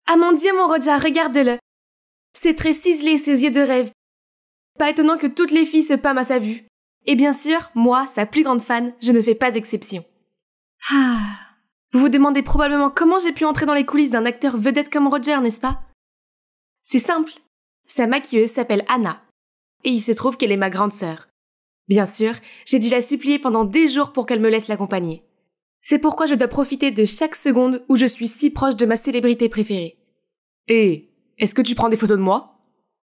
Ah mon Dieu, mon Roger, regarde-le. Ses traits ciselés, ses yeux de rêve. Pas étonnant que toutes les filles se pâment à sa vue. Et bien sûr, moi, sa plus grande fan, je ne fais pas exception. Ah. Vous vous demandez probablement comment j'ai pu entrer dans les coulisses d'un acteur vedette comme Roger, n'est-ce pas? C'est simple. Sa maquilleuse s'appelle Anna. Et il se trouve qu'elle est ma grande sœur. Bien sûr, j'ai dû la supplier pendant des jours pour qu'elle me laisse l'accompagner. C'est pourquoi je dois profiter de chaque seconde où je suis si proche de ma célébrité préférée. Et est-ce que tu prends des photos de moi?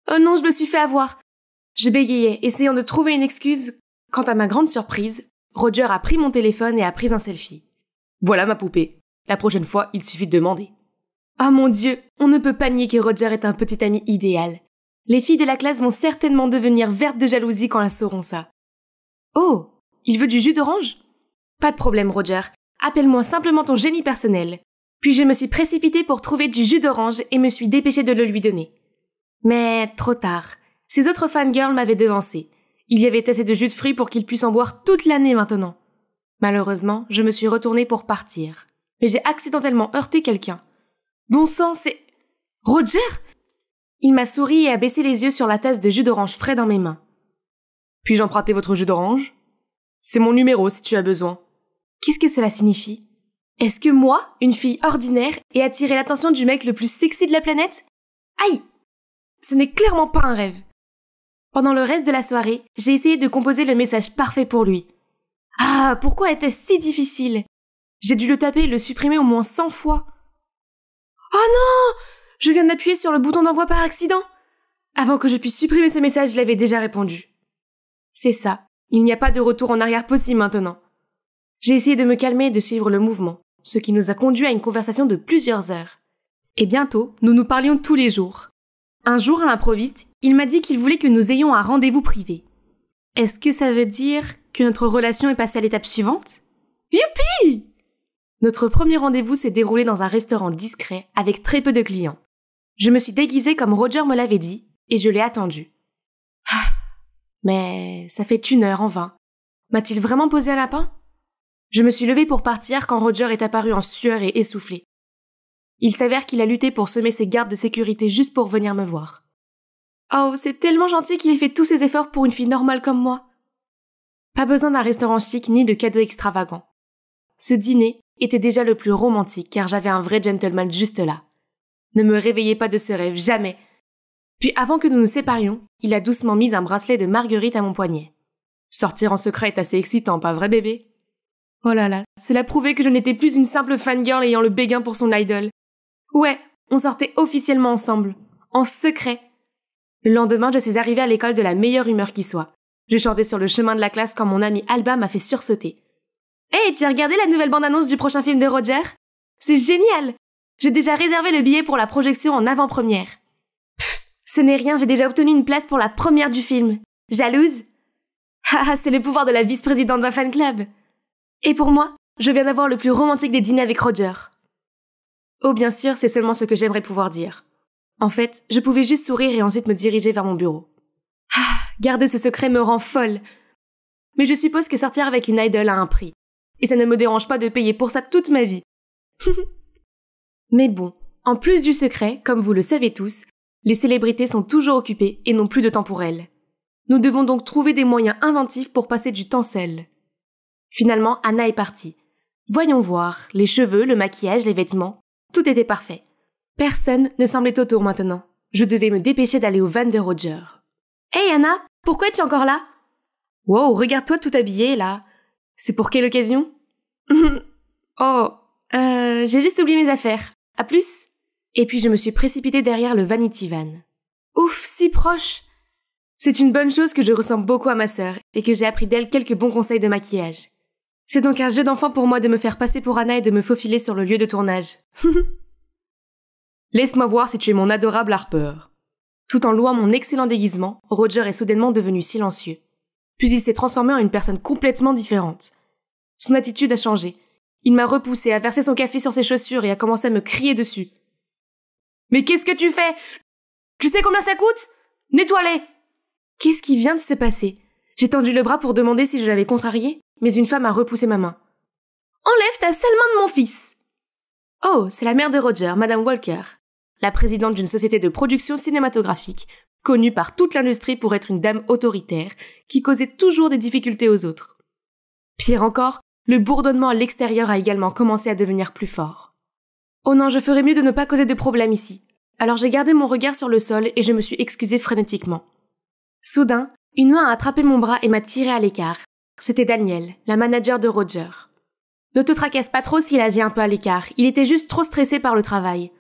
Oh non, je me suis fait avoir. Je bégayais, essayant de trouver une excuse, quand à ma grande surprise, Roger a pris mon téléphone et a pris un selfie. Voilà ma poupée. La prochaine fois, il suffit de demander. Ah mon Dieu, on ne peut pas nier que Roger est un petit ami idéal. Les filles de la classe vont certainement devenir vertes de jalousie quand elles sauront ça. Oh, il veut du jus d'orange? Pas de problème, Roger. Appelle-moi simplement ton génie personnel. Puis je me suis précipitée pour trouver du jus d'orange et me suis dépêchée de le lui donner. Mais trop tard. Ces autres fangirls m'avaient devancé. Il y avait assez de jus de fruits pour qu'ils puissent en boire toute l'année maintenant. Malheureusement, je me suis retournée pour partir. Mais j'ai accidentellement heurté quelqu'un. Bon sang, c'est... Roger? Il m'a souri et a baissé les yeux sur la tasse de jus d'orange frais dans mes mains. Puis-je emprunter votre jus d'orange? C'est mon numéro si tu as besoin. Qu'est-ce que cela signifie? Est-ce que moi, une fille ordinaire, ai attiré l'attention du mec le plus sexy de la planète? Aïe! Ce n'est clairement pas un rêve. Pendant le reste de la soirée, j'ai essayé de composer le message parfait pour lui. Ah, pourquoi était-ce si difficile? J'ai dû le taper et le supprimer au moins 100 fois. Oh non! Je viens d'appuyer sur le bouton d'envoi par accident. Avant que je puisse supprimer ce message, je l'avais déjà répondu. C'est ça. Il n'y a pas de retour en arrière possible maintenant. J'ai essayé de me calmer et de suivre le mouvement, ce qui nous a conduit à une conversation de plusieurs heures. Et bientôt, nous nous parlions tous les jours. Un jour, à l'improviste, il m'a dit qu'il voulait que nous ayons un rendez-vous privé. Est-ce que ça veut dire que notre relation est passée à l'étape suivante? Youpi! Notre premier rendez-vous s'est déroulé dans un restaurant discret avec très peu de clients. Je me suis déguisée comme Roger me l'avait dit et je l'ai attendu. Ah, mais ça fait 1 heure en vain. M'a-t-il vraiment posé un lapin? Je me suis levée pour partir quand Roger est apparu en sueur et essoufflé. Il s'avère qu'il a lutté pour semer ses gardes de sécurité juste pour venir me voir. Oh, c'est tellement gentil qu'il ait fait tous ses efforts pour une fille normale comme moi. Pas besoin d'un restaurant chic ni de cadeaux extravagants. Ce dîner était déjà le plus romantique car j'avais un vrai gentleman juste là. Ne me réveillez pas de ce rêve, jamais. Puis avant que nous nous séparions, il a doucement mis un bracelet de marguerite à mon poignet. Sortir en secret est assez excitant, pas vrai bébé? Oh là là, cela prouvait que je n'étais plus une simple fangirl ayant le béguin pour son idol. Ouais, on sortait officiellement ensemble, en secret. Le lendemain, je suis arrivée à l'école de la meilleure humeur qui soit. Je chantais sur le chemin de la classe quand mon amie Alba m'a fait sursauter. Hey, tu as regardé la nouvelle bande-annonce du prochain film de Roger? C'est génial! J'ai déjà réservé le billet pour la projection en avant-première. Pfff, ce n'est rien, j'ai déjà obtenu une place pour la première du film. Jalouse? Haha, c'est le pouvoir de la vice-présidente d'un fan club. Et pour moi, je viens d'avoir le plus romantique des dîners avec Roger. Oh, bien sûr, c'est seulement ce que j'aimerais pouvoir dire. En fait, je pouvais juste sourire et ensuite me diriger vers mon bureau. Ah, garder ce secret me rend folle. Mais je suppose que sortir avec une idole a un prix. Et ça ne me dérange pas de payer pour ça toute ma vie. Mais bon, en plus du secret, comme vous le savez tous, les célébrités sont toujours occupées et n'ont plus de temps pour elles. Nous devons donc trouver des moyens inventifs pour passer du temps seuls. Finalement, Anna est partie. Voyons voir, les cheveux, le maquillage, les vêtements, tout était parfait. Personne ne semblait autour maintenant. Je devais me dépêcher d'aller au van de Roger. Hey Anna, pourquoi es-tu encore là? Wow, regarde-toi tout habillée là. C'est pour quelle occasion? Oh, j'ai juste oublié mes affaires. À plus. Et puis je me suis précipitée derrière le Vanity Van. Ouf, si proche. C'est une bonne chose que je ressemble beaucoup à ma sœur et que j'ai appris d'elle quelques bons conseils de maquillage. C'est donc un jeu d'enfant pour moi de me faire passer pour Anna et de me faufiler sur le lieu de tournage. Laisse-moi voir si tu es mon adorable Harper. Tout en louant mon excellent déguisement, Roger est soudainement devenu silencieux. Puis il s'est transformé en une personne complètement différente. Son attitude a changé. Il m'a repoussé, a versé son café sur ses chaussures et a commencé à me crier dessus. « Mais qu'est-ce que tu fais? Tu sais combien ça coûte? Nettoie-les !» Qu'est-ce qui vient de se passer? J'ai tendu le bras pour demander si je l'avais contrarié, mais une femme a repoussé ma main. « Enlève ta sale main de mon fils !» Oh, c'est la mère de Roger, Madame Walker. la présidente d'une société de production cinématographique, connue par toute l'industrie pour être une dame autoritaire, qui causait toujours des difficultés aux autres. Pire encore, le bourdonnement à l'extérieur a également commencé à devenir plus fort. Oh non, je ferais mieux de ne pas causer de problème ici. Alors j'ai gardé mon regard sur le sol et je me suis excusée frénétiquement. Soudain, une main a attrapé mon bras et m'a tiré à l'écart. C'était Daniel, la manager de Roger. Ne te tracasse pas trop s'il agit un peu à l'écart, il était juste trop stressé par le travail.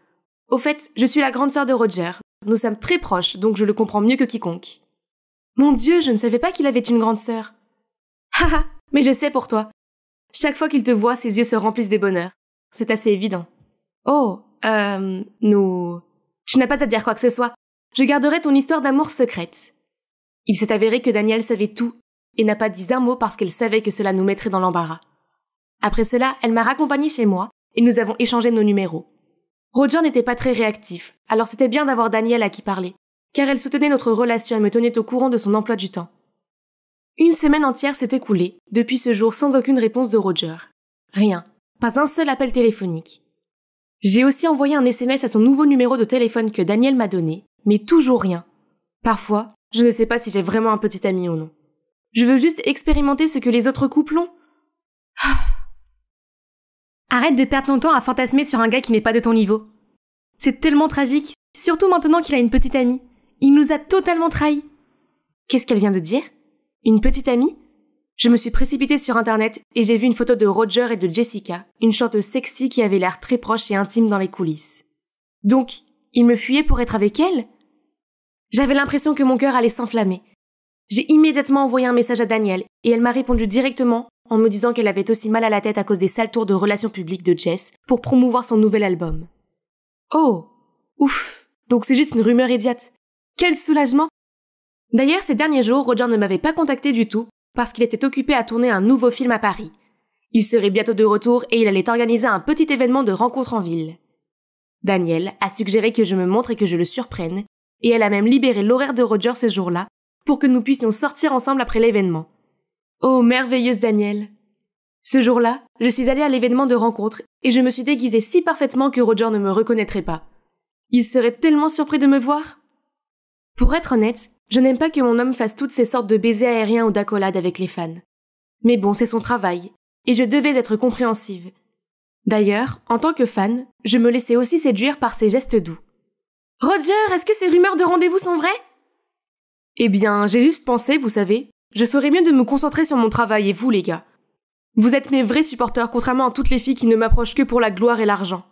Au fait, je suis la grande sœur de Roger. Nous sommes très proches, donc je le comprends mieux que quiconque. Mon Dieu, je ne savais pas qu'il avait une grande sœur. Haha, mais je sais pour toi. Chaque fois qu'il te voit, ses yeux se remplissent de bonheur. C'est assez évident. Oh, nous... Tu n'as pas à dire quoi que ce soit. Je garderai ton histoire d'amour secrète. Il s'est avéré que Daniel savait tout et n'a pas dit un mot parce qu'elle savait que cela nous mettrait dans l'embarras. Après cela, elle m'a raccompagnée chez moi et nous avons échangé nos numéros. Roger n'était pas très réactif, alors c'était bien d'avoir Daniel à qui parler, car elle soutenait notre relation et me tenait au courant de son emploi du temps. Une semaine entière s'est écoulée, depuis ce jour sans aucune réponse de Roger. Rien, pas un seul appel téléphonique. J'ai aussi envoyé un SMS à son nouveau numéro de téléphone que Daniel m'a donné, mais toujours rien. Parfois, je ne sais pas si j'ai vraiment un petit ami ou non. Je veux juste expérimenter ce que les autres couples ont. Arrête de perdre ton temps à fantasmer sur un gars qui n'est pas de ton niveau. C'est tellement tragique, surtout maintenant qu'il a une petite amie. Il nous a totalement trahis. Qu'est-ce qu'elle vient de dire? Une petite amie? Je me suis précipitée sur internet et j'ai vu une photo de Roger et de Jessica, une chanteuse sexy qui avait l'air très proche et intime dans les coulisses. Donc, il me fuyait pour être avec elle? J'avais l'impression que mon cœur allait s'enflammer. J'ai immédiatement envoyé un message à Daniel et elle m'a répondu directement en me disant qu'elle avait aussi mal à la tête à cause des sales tours de relations publiques de Jess pour promouvoir son nouvel album. Oh, ouf, donc c'est juste une rumeur idiote. Quel soulagement! D'ailleurs, ces derniers jours, Roger ne m'avait pas contacté du tout parce qu'il était occupé à tourner un nouveau film à Paris. Il serait bientôt de retour et il allait organiser un petit événement de rencontre en ville. Daniel a suggéré que je me montre et que je le surprenne, et elle a même libéré l'horaire de Roger ce jour-là pour que nous puissions sortir ensemble après l'événement. Oh, merveilleuse Daniel! Ce jour-là, je suis allée à l'événement de rencontre et je me suis déguisée si parfaitement que Roger ne me reconnaîtrait pas. Il serait tellement surpris de me voir. Pour être honnête, je n'aime pas que mon homme fasse toutes ces sortes de baisers aériens ou d'accolades avec les fans. Mais bon, c'est son travail, et je devais être compréhensive. D'ailleurs, en tant que fan, je me laissais aussi séduire par ses gestes doux. « Roger, est-ce que ces rumeurs de rendez-vous sont vraies ?» Eh bien, j'ai juste pensé, vous savez, je ferais mieux de me concentrer sur mon travail et vous, les gars. Vous êtes mes vrais supporters, contrairement à toutes les filles qui ne m'approchent que pour la gloire et l'argent.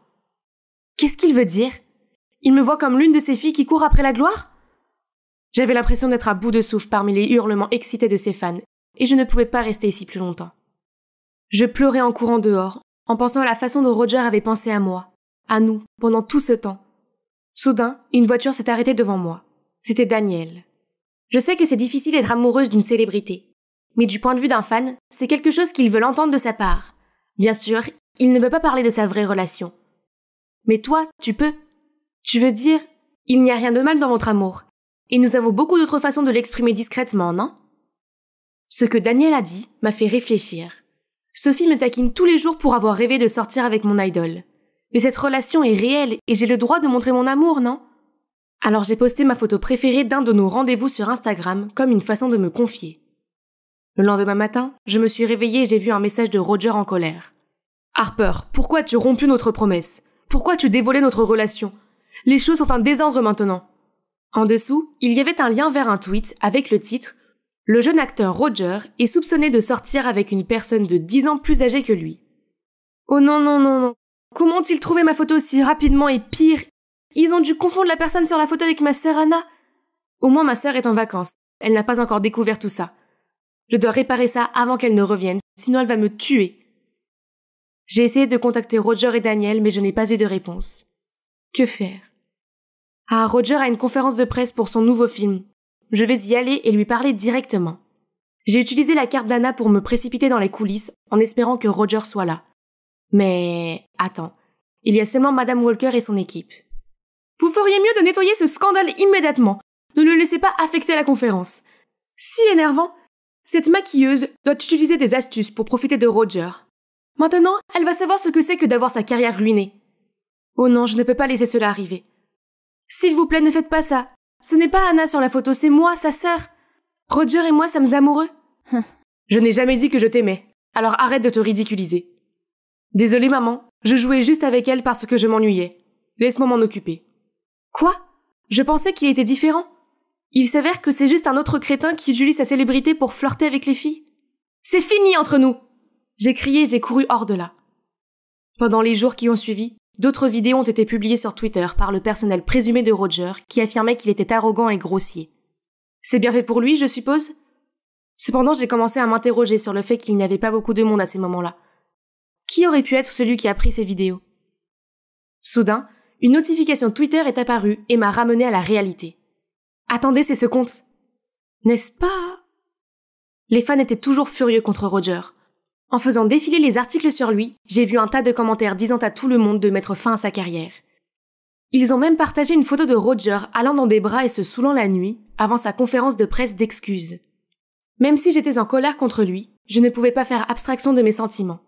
Qu'est-ce qu'il veut dire? Il me voit comme l'une de ces filles qui courent après la gloire? J'avais l'impression d'être à bout de souffle parmi les hurlements excités de ses fans, et je ne pouvais pas rester ici plus longtemps. Je pleurais en courant dehors, en pensant à la façon dont Roger avait pensé à moi, à nous, pendant tout ce temps. Soudain, une voiture s'est arrêtée devant moi. C'était Daniel. Je sais que c'est difficile d'être amoureuse d'une célébrité, mais du point de vue d'un fan, c'est quelque chose qu'ils veulent entendre de sa part. Bien sûr, il ne veut pas parler de sa vraie relation. Mais toi, tu peux. Tu veux dire, il n'y a rien de mal dans votre amour. Et nous avons beaucoup d'autres façons de l'exprimer discrètement, non? Ce que Daniel a dit m'a fait réfléchir. Sophie me taquine tous les jours pour avoir rêvé de sortir avec mon idole. Mais cette relation est réelle et j'ai le droit de montrer mon amour, non? Alors j'ai posté ma photo préférée d'un de nos rendez-vous sur Instagram comme une façon de me confier. Le lendemain matin, je me suis réveillée et j'ai vu un message de Roger en colère. « Harper, pourquoi as-tu rompu notre promesse? Pourquoi as-tu dévoilé notre relation? Les choses sont un désordre maintenant. » En dessous, il y avait un lien vers un tweet avec le titre « Le jeune acteur Roger est soupçonné de sortir avec une personne de 10 ans plus âgée que lui. » Oh non, non, non, non. Comment ont-ils trouvé ma photo si rapidement et pire? Ils ont dû confondre la personne sur la photo avec ma sœur Anna. Au moins ma sœur est en vacances. Elle n'a pas encore découvert tout ça. Je dois réparer ça avant qu'elle ne revienne, sinon elle va me tuer. J'ai essayé de contacter Roger et Daniel, mais je n'ai pas eu de réponse. Que faire? Ah, Roger a une conférence de presse pour son nouveau film. Je vais y aller et lui parler directement. J'ai utilisé la carte d'Anna pour me précipiter dans les coulisses en espérant que Roger soit là. Mais... attends. Il y a seulement Madame Walker et son équipe. Vous feriez mieux de nettoyer ce scandale immédiatement. Ne le laissez pas affecter la conférence. Si énervant, cette maquilleuse doit utiliser des astuces pour profiter de Roger. Maintenant, elle va savoir ce que c'est que d'avoir sa carrière ruinée. Oh non, je ne peux pas laisser cela arriver. S'il vous plaît, ne faites pas ça. Ce n'est pas Anna sur la photo, c'est moi, sa sœur. Roger et moi sommes amoureux. Je n'ai jamais dit que je t'aimais, alors arrête de te ridiculiser. Désolée maman, je jouais juste avec elle parce que je m'ennuyais. Laisse-moi m'en occuper. Quoi? Je pensais qu'il était différent. Il s'avère que c'est juste un autre crétin qui utilise sa célébrité pour flirter avec les filles. C'est fini entre nous! J'ai crié et j'ai couru hors de là. Pendant les jours qui ont suivi, d'autres vidéos ont été publiées sur Twitter par le personnel présumé de Roger qui affirmait qu'il était arrogant et grossier. C'est bien fait pour lui, je suppose? Cependant, j'ai commencé à m'interroger sur le fait qu'il n'y avait pas beaucoup de monde à ces moments-là. Qui aurait pu être celui qui a pris ces vidéos? Soudain, une notification Twitter est apparue et m'a ramené à la réalité. Attendez, c'est ce compte. N'est-ce pas? Les fans étaient toujours furieux contre Roger. En faisant défiler les articles sur lui, j'ai vu un tas de commentaires disant à tout le monde de mettre fin à sa carrière. Ils ont même partagé une photo de Roger allant dans des bras et se saoulant la nuit avant sa conférence de presse d'excuses. Même si j'étais en colère contre lui, je ne pouvais pas faire abstraction de mes sentiments.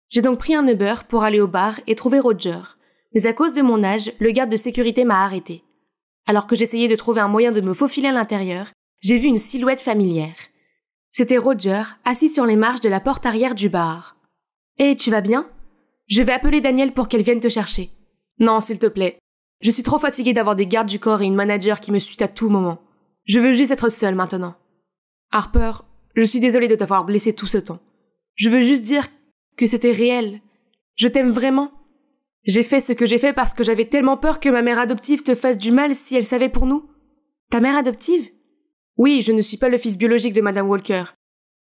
J'ai donc pris un Uber pour aller au bar et trouver Roger, mais à cause de mon âge, le garde de sécurité m'a arrêté. Alors que j'essayais de trouver un moyen de me faufiler à l'intérieur, j'ai vu une silhouette familière. C'était Roger, assis sur les marches de la porte arrière du bar. « Hé, tu vas bien? Je vais appeler Danielle pour qu'elle vienne te chercher. »« Non, s'il te plaît. Je suis trop fatiguée d'avoir des gardes du corps et une manager qui me suit à tout moment. Je veux juste être seule maintenant. »« Harper, je suis désolée de t'avoir blessé tout ce temps. Je veux juste dire que c'était réel. Je t'aime vraiment. J'ai fait ce que j'ai fait parce que j'avais tellement peur que ma mère adoptive te fasse du mal si elle savait pour nous. »« Ta mère adoptive? » Oui, je ne suis pas le fils biologique de Madame Walker.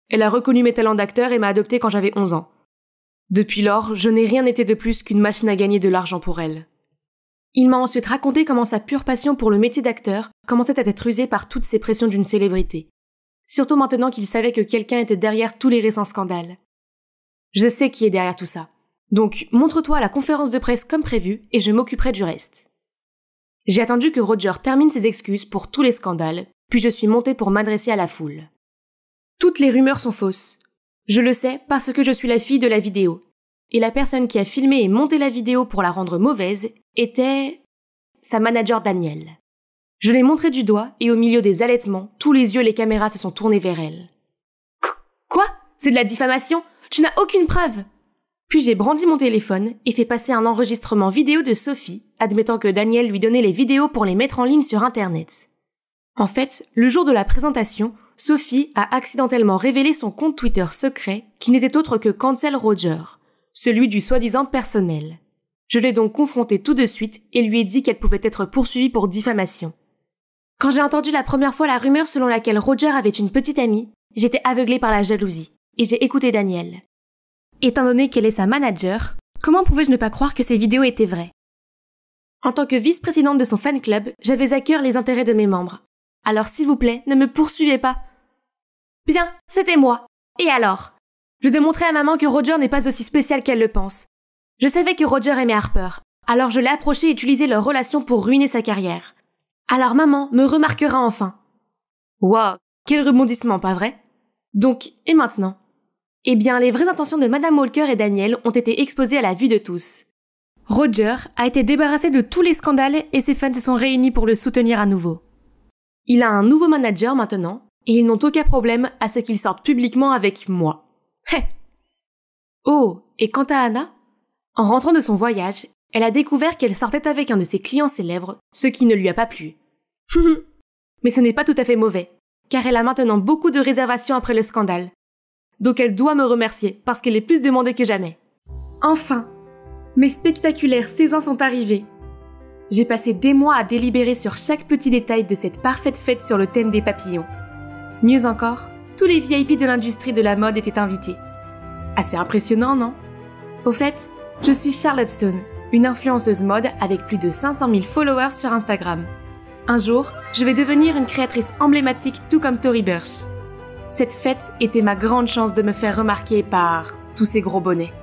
Elle a reconnu mes talents d'acteur et m'a adopté quand j'avais 11 ans. Depuis lors, je n'ai rien été de plus qu'une machine à gagner de l'argent pour elle. Il m'a ensuite raconté comment sa pure passion pour le métier d'acteur commençait à être usée par toutes ces pressions d'une célébrité. Surtout maintenant qu'il savait que quelqu'un était derrière tous les récents scandales. Je sais qui est derrière tout ça. Donc, montre-toi à la conférence de presse comme prévu et je m'occuperai du reste. J'ai attendu que Roger termine ses excuses pour tous les scandales, puis je suis montée pour m'adresser à la foule. Toutes les rumeurs sont fausses. Je le sais parce que je suis la fille de la vidéo. Et la personne qui a filmé et monté la vidéo pour la rendre mauvaise était sa manager Danielle. Je l'ai montrée du doigt et au milieu des allaitements, tous les yeux et les caméras se sont tournés vers elle. « Quoi? C'est de la diffamation? Tu n'as aucune preuve !» Puis j'ai brandi mon téléphone et fait passer un enregistrement vidéo de Sophie, admettant que Danielle lui donnait les vidéos pour les mettre en ligne sur Internet. En fait, le jour de la présentation, Sophie a accidentellement révélé son compte Twitter secret qui n'était autre que Cancel Roger, celui du soi-disant personnel. Je l'ai donc confrontée tout de suite et lui ai dit qu'elle pouvait être poursuivie pour diffamation. Quand j'ai entendu la première fois la rumeur selon laquelle Roger avait une petite amie, j'étais aveuglée par la jalousie et j'ai écouté Danielle. Étant donné qu'elle est sa manager, comment pouvais-je ne pas croire que ces vidéos étaient vraies? En tant que vice-présidente de son fan club, j'avais à cœur les intérêts de mes membres. Alors s'il vous plaît, ne me poursuivez pas. Bien, c'était moi. Et alors? Je démontrais à maman que Roger n'est pas aussi spécial qu'elle le pense. Je savais que Roger aimait Harper, alors je l'ai approché et utilisé leur relation pour ruiner sa carrière. Alors maman me remarquera enfin. Wow, quel rebondissement, pas vrai? Donc, et maintenant? Eh bien, les vraies intentions de Madame Walker et Daniel ont été exposées à la vue de tous. Roger a été débarrassé de tous les scandales et ses fans se sont réunis pour le soutenir à nouveau. Il a un nouveau manager maintenant, et ils n'ont aucun problème à ce qu'il sorte publiquement avec moi. Oh, et quant à Anna? En rentrant de son voyage, elle a découvert qu'elle sortait avec un de ses clients célèbres, ce qui ne lui a pas plu. Mais ce n'est pas tout à fait mauvais, car elle a maintenant beaucoup de réservations après le scandale. Donc elle doit me remercier, parce qu'elle est plus demandée que jamais. Enfin, mes spectaculaires 16 ans sont arrivés. J'ai passé des mois à délibérer sur chaque petit détail de cette parfaite fête sur le thème des papillons. Mieux encore, tous les VIP de l'industrie de la mode étaient invités. Assez impressionnant, non? Au fait, je suis Charlotte Stone, une influenceuse mode avec plus de 500 000 followers sur Instagram. Un jour, je vais devenir une créatrice emblématique tout comme Tory Burch. Cette fête était ma grande chance de me faire remarquer par tous ces gros bonnets.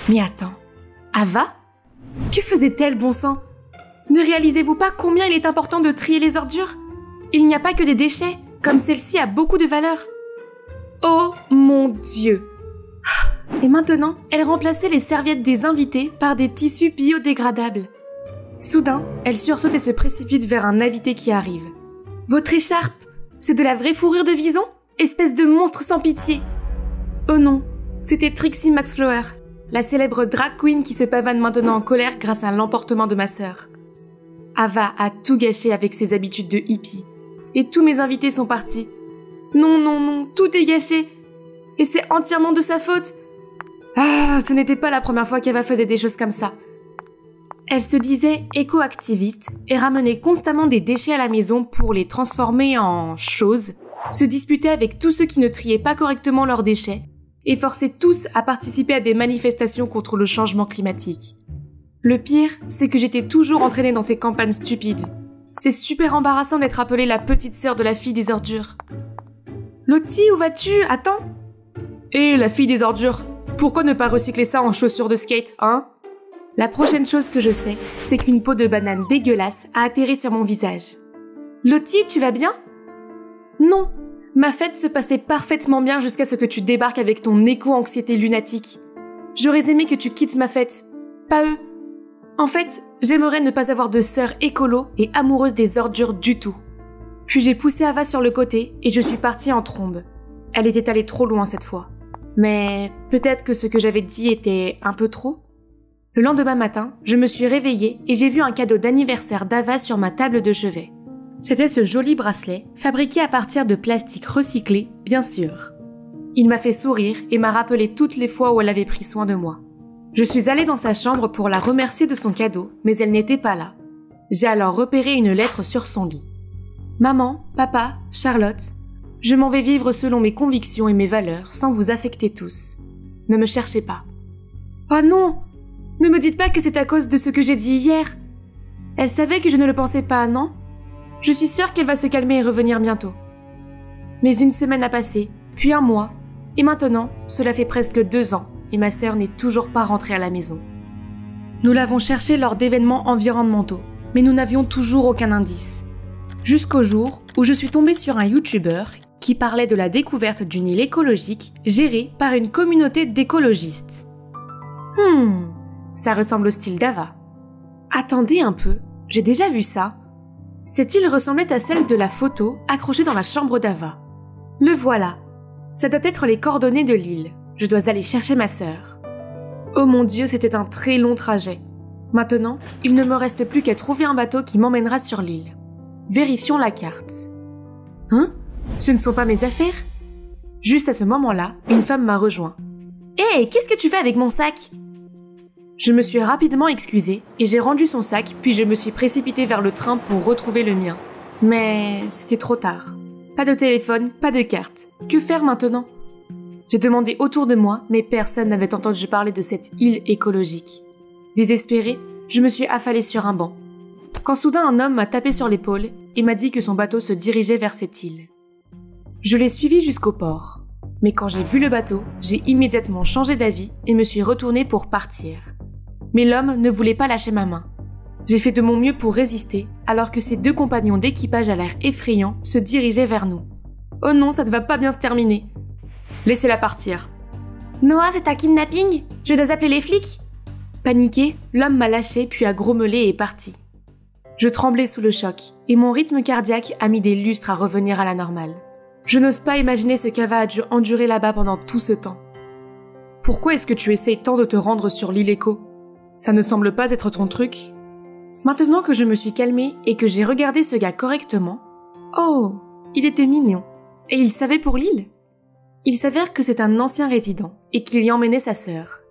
Mais attends, Ava? Que faisait-elle, bon sang? Ne réalisez-vous pas combien il est important de trier les ordures? Il n'y a pas que des déchets, comme celle-ci a beaucoup de valeur. Oh mon Dieu! Et maintenant, elle remplaçait les serviettes des invités par des tissus biodégradables. Soudain, elle sursaute et se précipite vers un invité qui arrive. « Votre écharpe, c'est de la vraie fourrure de vison? Espèce de monstre sans pitié !» Oh non, c'était Trixie Maxflower, la célèbre drag queen qui se pavane maintenant en colère grâce à l'emportement de ma sœur. Ava a tout gâché avec ses habitudes de hippie. Et tous mes invités sont partis. Non, non, non, tout est gâché. Et c'est entièrement de sa faute. Ah, ce n'était pas la première fois qu'Ava faisait des choses comme ça. Elle se disait éco-activiste et ramenait constamment des déchets à la maison pour les transformer en choses, se disputait avec tous ceux qui ne triaient pas correctement leurs déchets et forçait tous à participer à des manifestations contre le changement climatique. Le pire, c'est que j'étais toujours entraînée dans ces campagnes stupides. C'est super embarrassant d'être appelée la petite sœur de la fille des ordures. Lottie, où vas-tu? Attends. Hé, la fille des ordures, pourquoi ne pas recycler ça en chaussures de skate, hein? La prochaine chose que je sais, c'est qu'une peau de banane dégueulasse a atterri sur mon visage. Lottie, tu vas bien? Non, ma fête se passait parfaitement bien jusqu'à ce que tu débarques avec ton éco-anxiété lunatique. J'aurais aimé que tu quittes ma fête, pas eux. En fait, j'aimerais ne pas avoir de sœur écolo et amoureuse des ordures du tout. Puis j'ai poussé Ava sur le côté et je suis partie en trombe. Elle était allée trop loin cette fois. Mais peut-être que ce que j'avais dit était un peu trop. Le lendemain matin, je me suis réveillée et j'ai vu un cadeau d'anniversaire d'Ava sur ma table de chevet. C'était ce joli bracelet, fabriqué à partir de plastique recyclé, bien sûr. Il m'a fait sourire et m'a rappelé toutes les fois où elle avait pris soin de moi. Je suis allée dans sa chambre pour la remercier de son cadeau, mais elle n'était pas là. J'ai alors repéré une lettre sur son lit. « Maman, papa, Charlotte, je m'en vais vivre selon mes convictions et mes valeurs, sans vous affecter tous. Ne me cherchez pas. »« Oh non! Ne me dites pas que c'est à cause de ce que j'ai dit hier. Elle savait que je ne le pensais pas, non? Je suis sûre qu'elle va se calmer et revenir bientôt. » Mais une semaine a passé, puis un mois, et maintenant, cela fait presque 2 ans. Et ma sœur n'est toujours pas rentrée à la maison. Nous l'avons cherchée lors d'événements environnementaux, mais nous n'avions toujours aucun indice. Jusqu'au jour où je suis tombée sur un YouTuber qui parlait de la découverte d'une île écologique gérée par une communauté d'écologistes. Ça ressemble au style d'Ava. Attendez un peu, j'ai déjà vu ça. Cette île ressemblait à celle de la photo accrochée dans la chambre d'Ava. Le voilà. Ça doit être les coordonnées de l'île. Je dois aller chercher ma sœur. Oh mon Dieu, c'était un très long trajet. Maintenant, il ne me reste plus qu'à trouver un bateau qui m'emmènera sur l'île. Vérifions la carte. Hein? Ce ne sont pas mes affaires? Juste à ce moment-là, une femme m'a rejoint. Hé, qu'est-ce que tu fais avec mon sac? Je me suis rapidement excusée et j'ai rendu son sac, puis je me suis précipitée vers le train pour retrouver le mien. Mais c'était trop tard. Pas de téléphone, pas de carte. Que faire maintenant? J'ai demandé autour de moi, mais personne n'avait entendu parler de cette île écologique. Désespérée, je me suis affalée sur un banc. Quand soudain un homme m'a tapé sur l'épaule et m'a dit que son bateau se dirigeait vers cette île. Je l'ai suivi jusqu'au port. Mais quand j'ai vu le bateau, j'ai immédiatement changé d'avis et me suis retournée pour partir. Mais l'homme ne voulait pas lâcher ma main. J'ai fait de mon mieux pour résister, alors que ses 2 compagnons d'équipage à l'air effrayant se dirigeaient vers nous. Oh non, ça ne va pas bien se terminer. Laissez-la partir. Noah, c'est un kidnapping? Je dois appeler les flics? Paniqué, l'homme m'a lâché puis a grommelé et est parti. Je tremblais sous le choc et mon rythme cardiaque a mis des lustres à revenir à la normale. Je n'ose pas imaginer ce qu'Ava a dû endurer là-bas pendant tout ce temps. Pourquoi est-ce que tu essayes tant de te rendre sur l'île Éco? Ça ne semble pas être ton truc. Maintenant que je me suis calmée et que j'ai regardé ce gars correctement, oh, il était mignon. Et il savait pour l'île? Il s'avère que c'est un ancien résident et qu'il y emmenait sa sœur.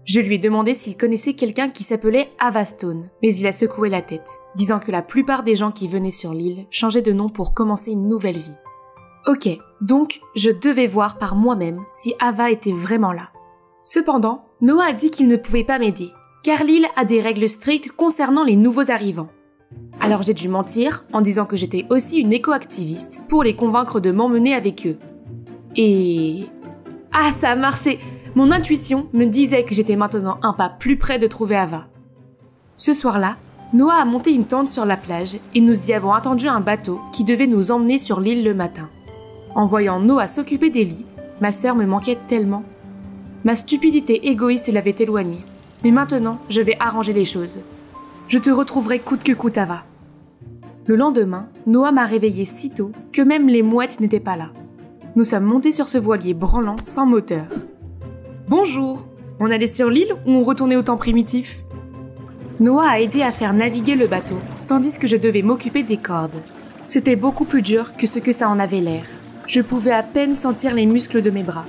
Je lui ai demandé s'il connaissait quelqu'un qui s'appelait Ava Stone, mais il a secoué la tête, disant que la plupart des gens qui venaient sur l'île changeaient de nom pour commencer une nouvelle vie. Ok, donc je devais voir par moi-même si Ava était vraiment là. Cependant, Noah a dit qu'il ne pouvait pas m'aider, car l'île a des règles strictes concernant les nouveaux arrivants. Alors j'ai dû mentir en disant que j'étais aussi une éco-activiste pour les convaincre de m'emmener avec eux. Et... Ah, ça a marché! Mon intuition me disait que j'étais maintenant un pas plus près de trouver Ava. Ce soir-là, Noah a monté une tente sur la plage et nous y avons attendu un bateau qui devait nous emmener sur l'île le matin. En voyant Noah s'occuper des lits, ma sœur me manquait tellement. Ma stupidité égoïste l'avait éloignée. Mais maintenant, je vais arranger les choses. Je te retrouverai coûte que coûte, Ava. Le lendemain, Noah m'a réveillée si tôt que même les mouettes n'étaient pas là. Nous sommes montés sur ce voilier branlant sans moteur. Bonjour, on allait sur l'île ou on retournait au temps primitif? Noah a aidé à faire naviguer le bateau, tandis que je devais m'occuper des cordes. C'était beaucoup plus dur que ce que ça en avait l'air. Je pouvais à peine sentir les muscles de mes bras.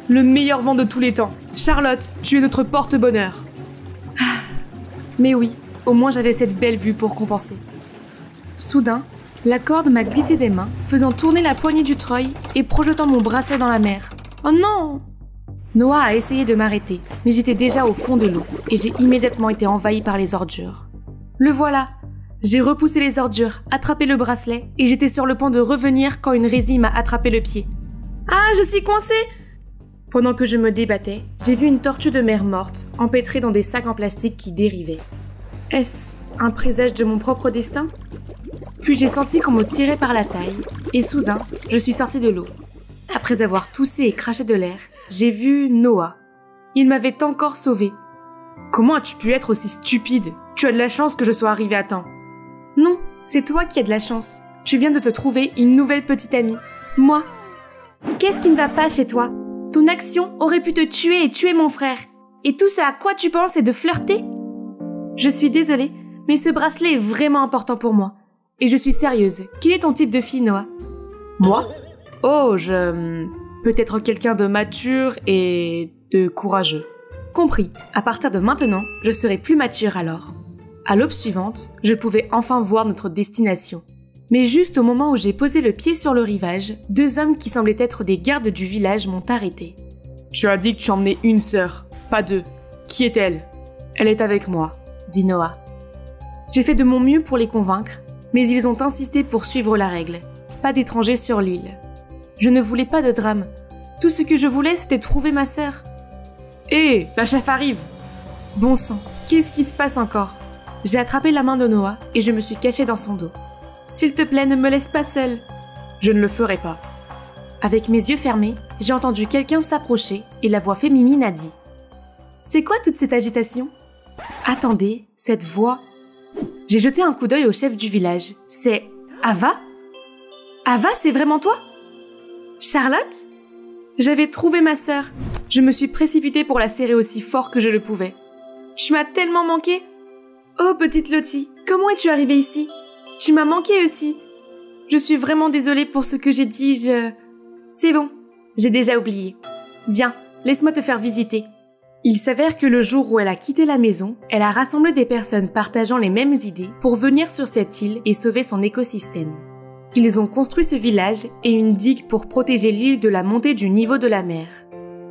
Le meilleur vent de tous les temps. Charlotte, tu es notre porte-bonheur. Mais oui, au moins j'avais cette belle vue pour compenser. Soudain, la corde m'a glissé des mains, faisant tourner la poignée du treuil et projetant mon bracelet dans la mer. Oh non! Noah a essayé de m'arrêter, mais j'étais déjà au fond de l'eau et j'ai immédiatement été envahie par les ordures. Le voilà! J'ai repoussé les ordures, attrapé le bracelet et j'étais sur le point de revenir quand une résille m'a attrapé le pied. Ah, je suis coincée! Pendant que je me débattais, j'ai vu une tortue de mer morte, empêtrée dans des sacs en plastique qui dérivaient. Est-ce un présage de mon propre destin? Puis j'ai senti qu'on me tirait par la taille, et soudain, je suis sortie de l'eau. Après avoir toussé et craché de l'air, j'ai vu Noah. Il m'avait encore sauvée. Comment as-tu pu être aussi stupide? Tu as de la chance que je sois arrivée à temps. Non, c'est toi qui as de la chance. Tu viens de te trouver une nouvelle petite amie. Moi. Qu'est-ce qui ne va pas chez toi? Ton action aurait pu te tuer et tuer mon frère. Et tout ce à quoi tu penses est de flirter? Je suis désolée, mais ce bracelet est vraiment important pour moi. Et je suis sérieuse. Quel est ton type de fille, Noah? Moi? Oh, peut-être quelqu'un de mature et de courageux. Compris. À partir de maintenant, je serai plus mature alors. À l'aube suivante, je pouvais enfin voir notre destination. Mais juste au moment où j'ai posé le pied sur le rivage, deux hommes qui semblaient être des gardes du village m'ont arrêté. Tu as dit que tu emmenais une sœur, pas deux. Qui est-elle? Elle est avec moi, dit Noah. J'ai fait de mon mieux pour les convaincre, mais ils ont insisté pour suivre la règle. Pas d'étrangers sur l'île. Je ne voulais pas de drame. Tout ce que je voulais, c'était trouver ma sœur. Hé, la chef arrive! Bon sang, qu'est-ce qui se passe encore? J'ai attrapé la main de Noah et je me suis cachée dans son dos. S'il te plaît, ne me laisse pas seule. Je ne le ferai pas. Avec mes yeux fermés, j'ai entendu quelqu'un s'approcher et la voix féminine a dit « C'est quoi toute cette agitation ?» Attendez, cette voix... J'ai jeté un coup d'œil au chef du village. C'est Ava? Ava, c'est vraiment toi? Charlotte? J'avais trouvé ma sœur. Je me suis précipitée pour la serrer aussi fort que je le pouvais. Tu m'as tellement manqué. Oh, petite Lottie, comment es-tu arrivée ici? Tu m'as manqué aussi. Je suis vraiment désolée pour ce que j'ai dit, C'est bon, j'ai déjà oublié. Viens, laisse-moi te faire visiter. Il s'avère que le jour où elle a quitté la maison, elle a rassemblé des personnes partageant les mêmes idées pour venir sur cette île et sauver son écosystème. Ils ont construit ce village et une digue pour protéger l'île de la montée du niveau de la mer.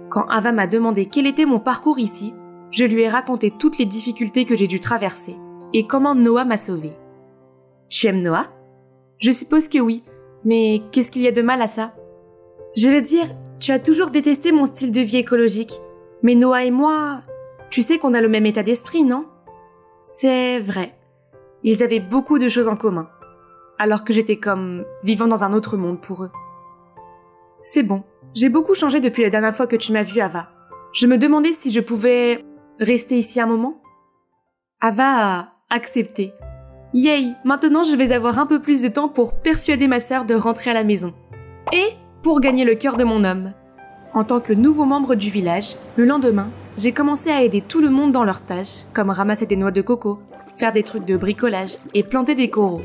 Quand Ava m'a demandé quel était mon parcours ici, je lui ai raconté toutes les difficultés que j'ai dû traverser et comment Noah m'a sauvée. Tu aimes Noah? Je suppose que oui, mais qu'est-ce qu'il y a de mal à ça? Je veux dire, tu as toujours détesté mon style de vie écologique, mais Noah et moi, tu sais qu'on a le même état d'esprit, non? C'est vrai. Ils avaient beaucoup de choses en commun, alors que j'étais comme vivant dans un autre monde pour eux. C'est bon, j'ai beaucoup changé depuis la dernière fois que tu m'as vue, Ava. Je me demandais si je pouvais rester ici un moment. Ava a accepté. Yay, maintenant je vais avoir un peu plus de temps pour persuader ma sœur de rentrer à la maison. Et pour gagner le cœur de mon homme. En tant que nouveau membre du village, le lendemain, j'ai commencé à aider tout le monde dans leurs tâches, comme ramasser des noix de coco, faire des trucs de bricolage et planter des coraux.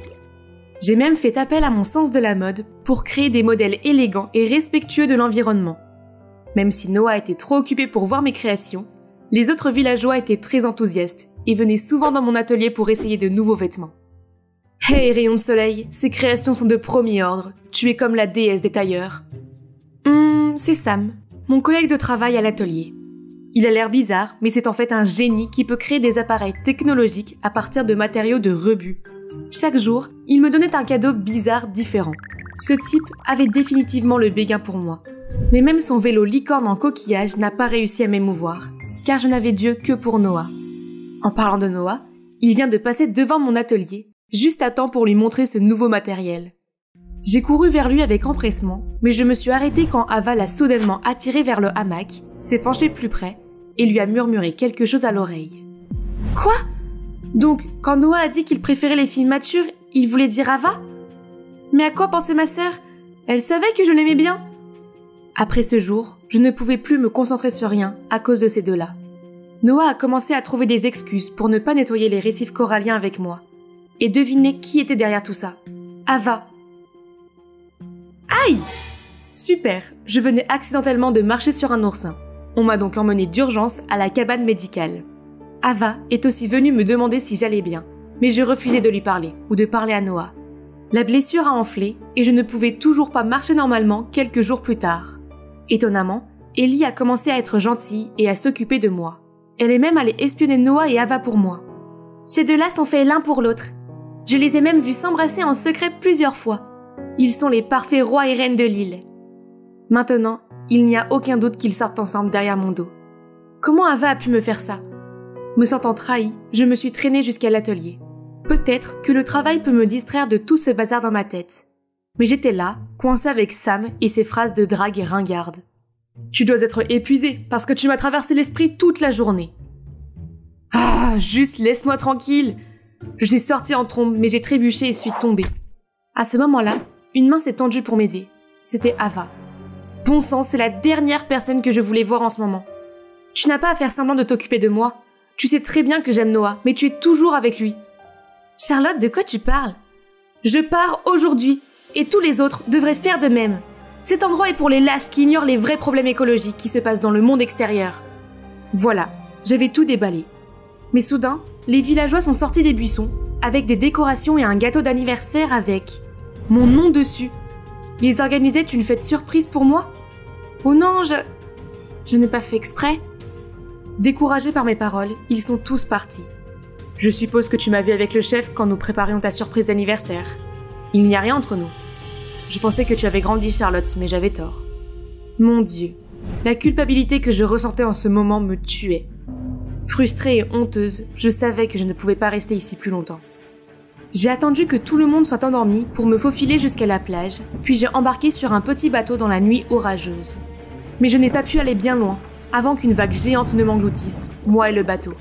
J'ai même fait appel à mon sens de la mode pour créer des modèles élégants et respectueux de l'environnement. Même si Noah était trop occupé pour voir mes créations, les autres villageois étaient très enthousiastes et venaient souvent dans mon atelier pour essayer de nouveaux vêtements. Hey, rayon de soleil, ces créations sont de premier ordre. Tu es comme la déesse des tailleurs. C'est Sam, mon collègue de travail à l'atelier. Il a l'air bizarre, mais c'est en fait un génie qui peut créer des appareils technologiques à partir de matériaux de rebut. Chaque jour, il me donnait un cadeau bizarre différent. Ce type avait définitivement le béguin pour moi. Mais même son vélo licorne en coquillage n'a pas réussi à m'émouvoir, car je n'avais Dieu que pour Noah. En parlant de Noah, il vient de passer devant mon atelier, juste à temps pour lui montrer ce nouveau matériel. J'ai couru vers lui avec empressement, mais je me suis arrêtée quand Ava l'a soudainement attiré vers le hamac, s'est penchée plus près et lui a murmuré quelque chose à l'oreille. Quoi? Donc, quand Noah a dit qu'il préférait les filles matures, il voulait dire Ava? Mais à quoi pensait ma sœur? Elle savait que je l'aimais bien. Après ce jour, je ne pouvais plus me concentrer sur rien à cause de ces deux-là. Noah a commencé à trouver des excuses pour ne pas nettoyer les récifs coralliens avec moi. Et devinez qui était derrière tout ça? Ava. Aïe! Super, je venais accidentellement de marcher sur un oursin. On m'a donc emmené d'urgence à la cabane médicale. Ava est aussi venue me demander si j'allais bien, mais je refusais de lui parler ou de parler à Noah. La blessure a enflé et je ne pouvais toujours pas marcher normalement quelques jours plus tard. Étonnamment, Ellie a commencé à être gentille et à s'occuper de moi. Elle est même allée espionner Noah et Ava pour moi. Ces deux-là sont faits l'un pour l'autre. Je les ai même vus s'embrasser en secret plusieurs fois. Ils sont les parfaits rois et reines de l'île. Maintenant, il n'y a aucun doute qu'ils sortent ensemble derrière mon dos. Comment Ava a pu me faire ça? Me sentant trahie, je me suis traînée jusqu'à l'atelier. Peut-être que le travail peut me distraire de tout ce bazar dans ma tête. Mais j'étais là, coincée avec Sam et ses phrases de drague et ringarde. Tu dois être épuisée parce que tu m'as traversé l'esprit toute la journée. Ah, juste laisse-moi tranquille. Je suis sortie en trombe, mais j'ai trébuché et suis tombée. À ce moment-là, une main s'est tendue pour m'aider. C'était Ava. Bon sang, c'est la dernière personne que je voulais voir en ce moment. Tu n'as pas à faire semblant de t'occuper de moi. Tu sais très bien que j'aime Noah, mais tu es toujours avec lui. Charlotte, de quoi tu parles? Je pars aujourd'hui, et tous les autres devraient faire de même. Cet endroit est pour les lâches qui ignorent les vrais problèmes écologiques qui se passent dans le monde extérieur. Voilà, j'avais tout déballé. Mais soudain, les villageois sont sortis des buissons, avec des décorations et un gâteau d'anniversaire avec mon nom dessus. Ils organisaient une fête surprise pour moi? Oh non, je n'ai pas fait exprès. Découragés par mes paroles, ils sont tous partis. Je suppose que tu m'as vu avec le chef quand nous préparions ta surprise d'anniversaire. Il n'y a rien entre nous. Je pensais que tu avais grandi, Charlotte, mais j'avais tort. Mon Dieu, la culpabilité que je ressentais en ce moment me tuait. Frustrée et honteuse, je savais que je ne pouvais pas rester ici plus longtemps. J'ai attendu que tout le monde soit endormi pour me faufiler jusqu'à la plage, puis j'ai embarqué sur un petit bateau dans la nuit orageuse. Mais je n'ai pas pu aller bien loin, avant qu'une vague géante ne m'engloutisse, moi et le bateau.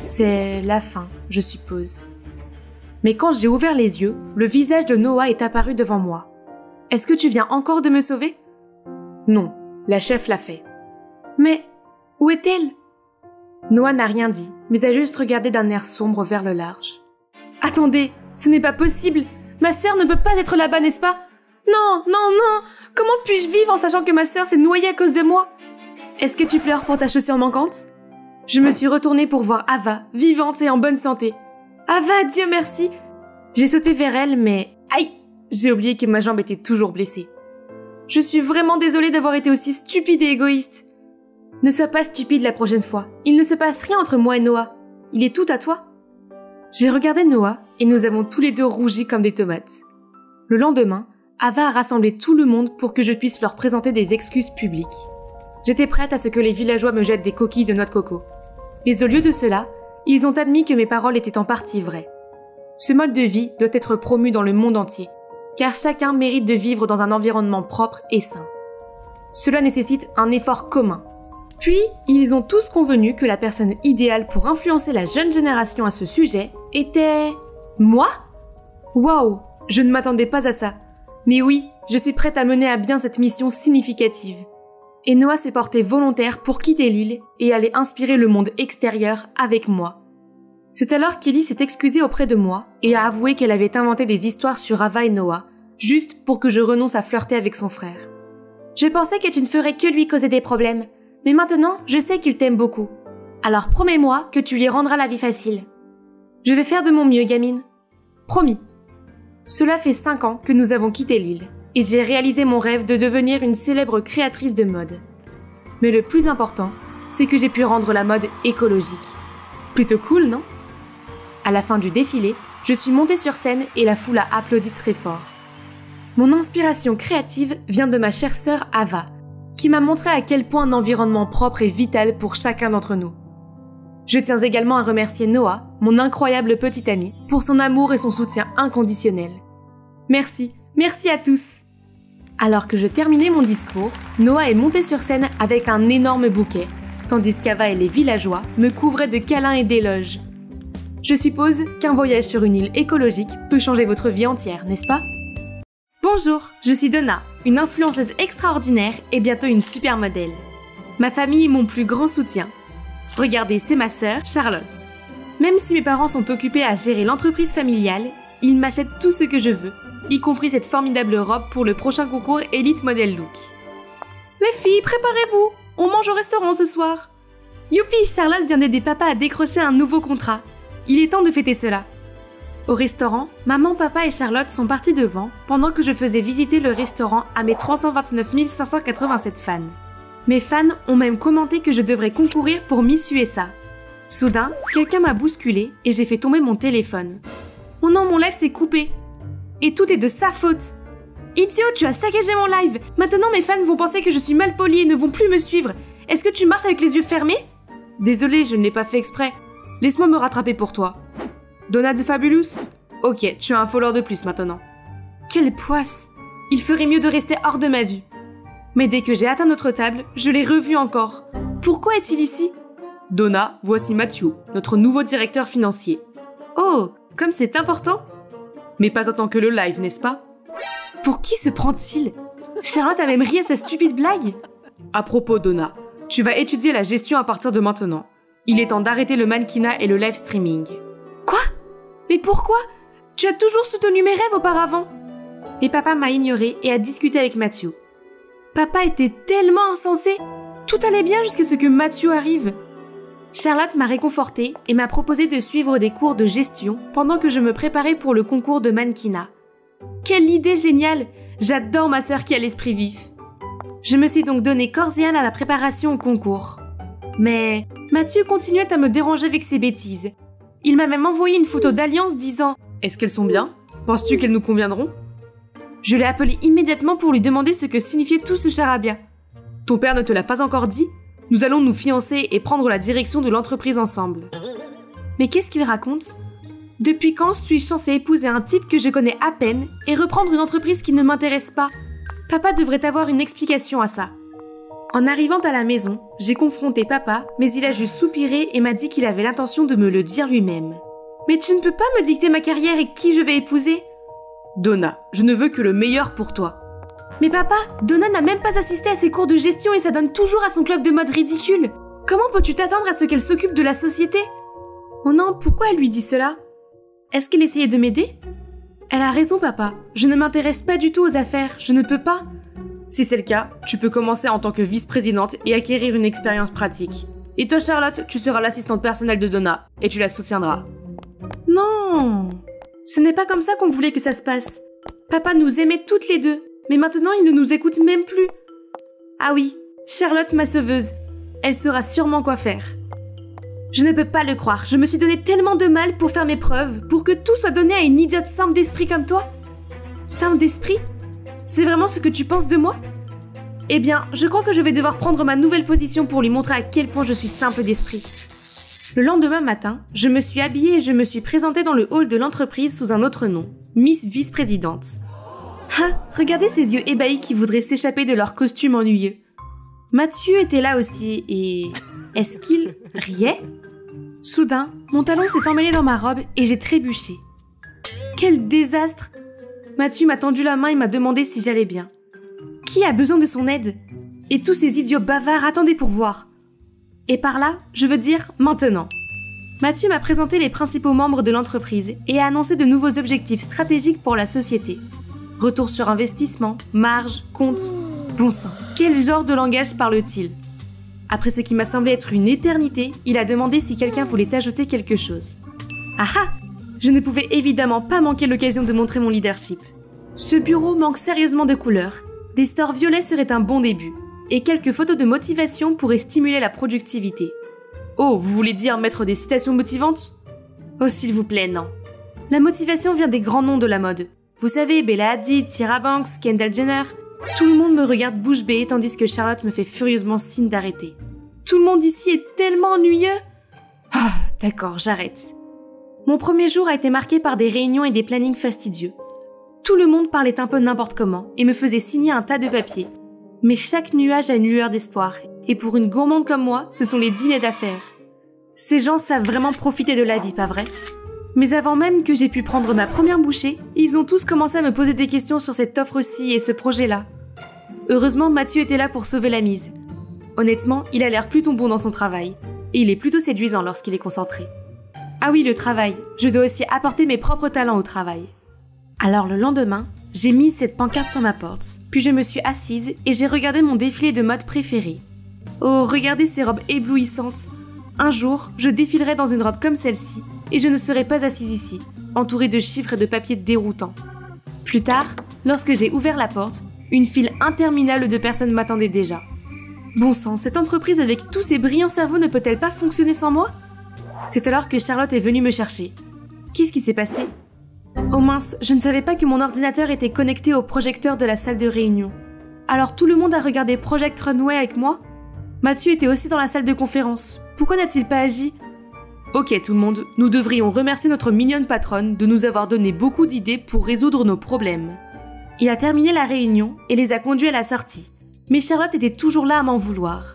C'est la fin, je suppose. Mais quand j'ai ouvert les yeux, le visage de Noah est apparu devant moi. « Est-ce que tu viens encore de me sauver ?» Non, la chef l'a fait. « Mais où est-elle » Noah n'a rien dit, mais a juste regardé d'un air sombre vers le large. « Attendez, ce n'est pas possible. Ma sœur ne peut pas être là-bas, n'est-ce pas? Non, non, non. Comment puis-je vivre en sachant que ma sœur s'est noyée à cause de moi? Est-ce que tu pleures pour ta chaussure manquante? » Je me suis retournée pour voir Ava, vivante et en bonne santé. « Ava, Dieu merci !» J'ai sauté vers elle, mais... Aïe! J'ai oublié que ma jambe était toujours blessée. Je suis vraiment désolée d'avoir été aussi stupide et égoïste. Ne sois pas stupide la prochaine fois. Il ne se passe rien entre moi et Noah. Il est tout à toi. J'ai regardé Noah et nous avons tous les deux rougi comme des tomates. Le lendemain, Ava a rassemblé tout le monde pour que je puisse leur présenter des excuses publiques. J'étais prête à ce que les villageois me jettent des coquilles de noix de coco. Mais au lieu de cela, ils ont admis que mes paroles étaient en partie vraies. Ce mode de vie doit être promu dans le monde entier, car chacun mérite de vivre dans un environnement propre et sain. Cela nécessite un effort commun. Puis, ils ont tous convenu que la personne idéale pour influencer la jeune génération à ce sujet était... moi? Waouh, je ne m'attendais pas à ça. Mais oui, je suis prête à mener à bien cette mission significative. Et Noah s'est porté volontaire pour quitter l'île et aller inspirer le monde extérieur avec moi. C'est alors qu'Ellie s'est excusée auprès de moi et a avoué qu'elle avait inventé des histoires sur Ava et Noah, juste pour que je renonce à flirter avec son frère. Je pensais que tu ne ferais que lui causer des problèmes, mais maintenant, je sais qu'il t'aime beaucoup. Alors promets-moi que tu lui rendras la vie facile. Je vais faire de mon mieux, gamine. Promis. Cela fait 5 ans que nous avons quitté l'île, et j'ai réalisé mon rêve de devenir une célèbre créatrice de mode. Mais le plus important, c'est que j'ai pu rendre la mode écologique. Plutôt cool, non? À la fin du défilé, je suis montée sur scène et la foule a applaudi très fort. Mon inspiration créative vient de ma chère sœur Ava, qui m'a montré à quel point un environnement propre est vital pour chacun d'entre nous. Je tiens également à remercier Noah, mon incroyable petit ami, pour son amour et son soutien inconditionnel. Merci, merci à tous! Alors que je terminais mon discours, Noah est monté sur scène avec un énorme bouquet, tandis qu'Ava et les villageois me couvraient de câlins et d'éloges. Je suppose qu'un voyage sur une île écologique peut changer votre vie entière, n'est-ce pas? Bonjour, je suis Donna, une influenceuse extraordinaire et bientôt une super modèle. Ma famille est mon plus grand soutien. Regardez, c'est ma sœur, Charlotte. Même si mes parents sont occupés à gérer l'entreprise familiale, ils m'achètent tout ce que je veux, y compris cette formidable robe pour le prochain concours Elite Model Look. Les filles, préparez-vous! On mange au restaurant ce soir! Youpi, Charlotte vient d'aider papa à décrocher un nouveau contrat. Il est temps de fêter cela. Au restaurant, maman, papa et Charlotte sont partis devant pendant que je faisais visiter le restaurant à mes 329 587 fans. Mes fans ont même commenté que je devrais concourir pour Miss USA. Soudain, quelqu'un m'a bousculé et j'ai fait tomber mon téléphone. Oh non, mon live s'est coupé. Et tout est de sa faute. Idiot, tu as saccagé mon live. Maintenant, mes fans vont penser que je suis mal polie et ne vont plus me suivre. Est-ce que tu marches avec les yeux fermés? Désolée, je ne l'ai pas fait exprès. Laisse-moi me rattraper pour toi. Donna the Fabulous? Ok, tu as un follower de plus maintenant. Quelle poisse! Il ferait mieux de rester hors de ma vue. Mais dès que j'ai atteint notre table, je l'ai revu encore. Pourquoi est-il ici? Donna, voici Matthew, notre nouveau directeur financier. Oh, comme c'est important! Mais pas autant que le live, n'est-ce pas? Pour qui se prend-il? Charlotte a même ri à sa stupide blague. À propos, Donna, tu vas étudier la gestion à partir de maintenant. Il est temps d'arrêter le mannequinat et le live streaming. Quoi? Mais pourquoi? Tu as toujours soutenu mes rêves auparavant. Mais papa m'a ignoré et a discuté avec Matthew. Papa était tellement insensé. Tout allait bien jusqu'à ce que Matthew arrive. Charlotte m'a réconfortée et m'a proposé de suivre des cours de gestion pendant que je me préparais pour le concours de mannequinat. Quelle idée géniale! J'adore ma sœur qui a l'esprit vif. Je me suis donc donné corps et âme à la préparation au concours. Mais Matthew continuait à me déranger avec ses bêtises. Il m'a même envoyé une photo d'alliance disant « Est-ce qu'elles sont bien? Penses-tu qu'elles nous conviendront ?» Je l'ai appelé immédiatement pour lui demander ce que signifiait tout ce charabia. « Ton père ne te l'a pas encore dit? Nous allons nous fiancer et prendre la direction de l'entreprise ensemble. » Mais qu'est-ce qu'il raconte? Depuis quand suis-je censée épouser un type que je connais à peine et reprendre une entreprise qui ne m'intéresse pas? Papa devrait avoir une explication à ça. En arrivant à la maison, j'ai confronté papa, mais il a juste soupiré et m'a dit qu'il avait l'intention de me le dire lui-même. Mais tu ne peux pas me dicter ma carrière et qui je vais épouser? Donna, je ne veux que le meilleur pour toi. Mais papa, Donna n'a même pas assisté à ses cours de gestion et s'adonne toujours à son club de mode ridicule. Comment peux-tu t'attendre à ce qu'elle s'occupe de la société? Oh non, pourquoi elle lui dit cela? Est-ce qu'elle essayait de m'aider? Elle a raison, papa. Je ne m'intéresse pas du tout aux affaires. Je ne peux pas. Si c'est le cas, tu peux commencer en tant que vice-présidente et acquérir une expérience pratique. Et toi, Charlotte, tu seras l'assistante personnelle de Donna et tu la soutiendras. Non! Ce n'est pas comme ça qu'on voulait que ça se passe. Papa nous aimait toutes les deux, mais maintenant il ne nous écoute même plus. Ah oui, Charlotte, ma sauveuse. Elle saura sûrement quoi faire. Je ne peux pas le croire, je me suis donné tellement de mal pour faire mes preuves, pour que tout soit donné à une idiote simple d'esprit comme toi. Simple d'esprit? C'est vraiment ce que tu penses de moi? Eh bien, je crois que je vais devoir prendre ma nouvelle position pour lui montrer à quel point je suis simple d'esprit. Le lendemain matin, je me suis habillée et je me suis présentée dans le hall de l'entreprise sous un autre nom, Miss Vice-Présidente. Ah, regardez ces yeux ébahis qui voudraient s'échapper de leur costume ennuyeux. Mathieu était là aussi et... est-ce qu'il riait? Soudain, mon talon s'est emmêlé dans ma robe et j'ai trébuché. Quel désastre! Mathieu m'a tendu la main et m'a demandé si j'allais bien. Qui a besoin de son aide? Et tous ces idiots bavards attendaient pour voir. Et par là, je veux dire maintenant. Mathieu m'a présenté les principaux membres de l'entreprise et a annoncé de nouveaux objectifs stratégiques pour la société. Retour sur investissement, marge, compte... Bon sang, quel genre de langage parle-t-il? Après ce qui m'a semblé être une éternité, il a demandé si quelqu'un voulait ajouter quelque chose. Ah ah! Je ne pouvais évidemment pas manquer l'occasion de montrer mon leadership. Ce bureau manque sérieusement de couleurs. Des stores violets seraient un bon début. Et quelques photos de motivation pourraient stimuler la productivité. Oh, vous voulez dire mettre des citations motivantes? Oh, s'il vous plaît, non. La motivation vient des grands noms de la mode. Vous savez, Bella Hadid, Tyra Banks, Kendall Jenner. Tout le monde me regarde bouche bée tandis que Charlotte me fait furieusement signe d'arrêter. Tout le monde ici est tellement ennuyeux. Ah, d'accord, j'arrête. Mon premier jour a été marqué par des réunions et des plannings fastidieux. Tout le monde parlait un peu n'importe comment et me faisait signer un tas de papiers. Mais chaque nuage a une lueur d'espoir, et pour une gourmande comme moi, ce sont les dîners d'affaires. Ces gens savent vraiment profiter de la vie, pas vrai? Mais avant même que j'ai pu prendre ma première bouchée, ils ont tous commencé à me poser des questions sur cette offre-ci et ce projet-là. Heureusement, Mathieu était là pour sauver la mise. Honnêtement, il a l'air plutôt bon dans son travail. Et il est plutôt séduisant lorsqu'il est concentré. Ah oui, le travail. Je dois aussi apporter mes propres talents au travail. Alors le lendemain, j'ai mis cette pancarte sur ma porte, puis je me suis assise et j'ai regardé mon défilé de mode préféré. Oh, regardez ces robes éblouissantes. Un jour, je défilerai dans une robe comme celle-ci et je ne serai pas assise ici, entourée de chiffres et de papiers déroutants. Plus tard, lorsque j'ai ouvert la porte, une file interminable de personnes m'attendait déjà. Bon sang, cette entreprise avec tous ses brillants cerveaux ne peut-elle pas fonctionner sans moi? C'est alors que Charlotte est venue me chercher. Qu'est-ce qui s'est passé? Oh mince, je ne savais pas que mon ordinateur était connecté au projecteur de la salle de réunion. Alors tout le monde a regardé Project Runway avec moi? Mathieu était aussi dans la salle de conférence. Pourquoi n'a-t-il pas agi? Ok tout le monde, nous devrions remercier notre mignonne patronne de nous avoir donné beaucoup d'idées pour résoudre nos problèmes. Il a terminé la réunion et les a conduits à la sortie. Mais Charlotte était toujours là à m'en vouloir.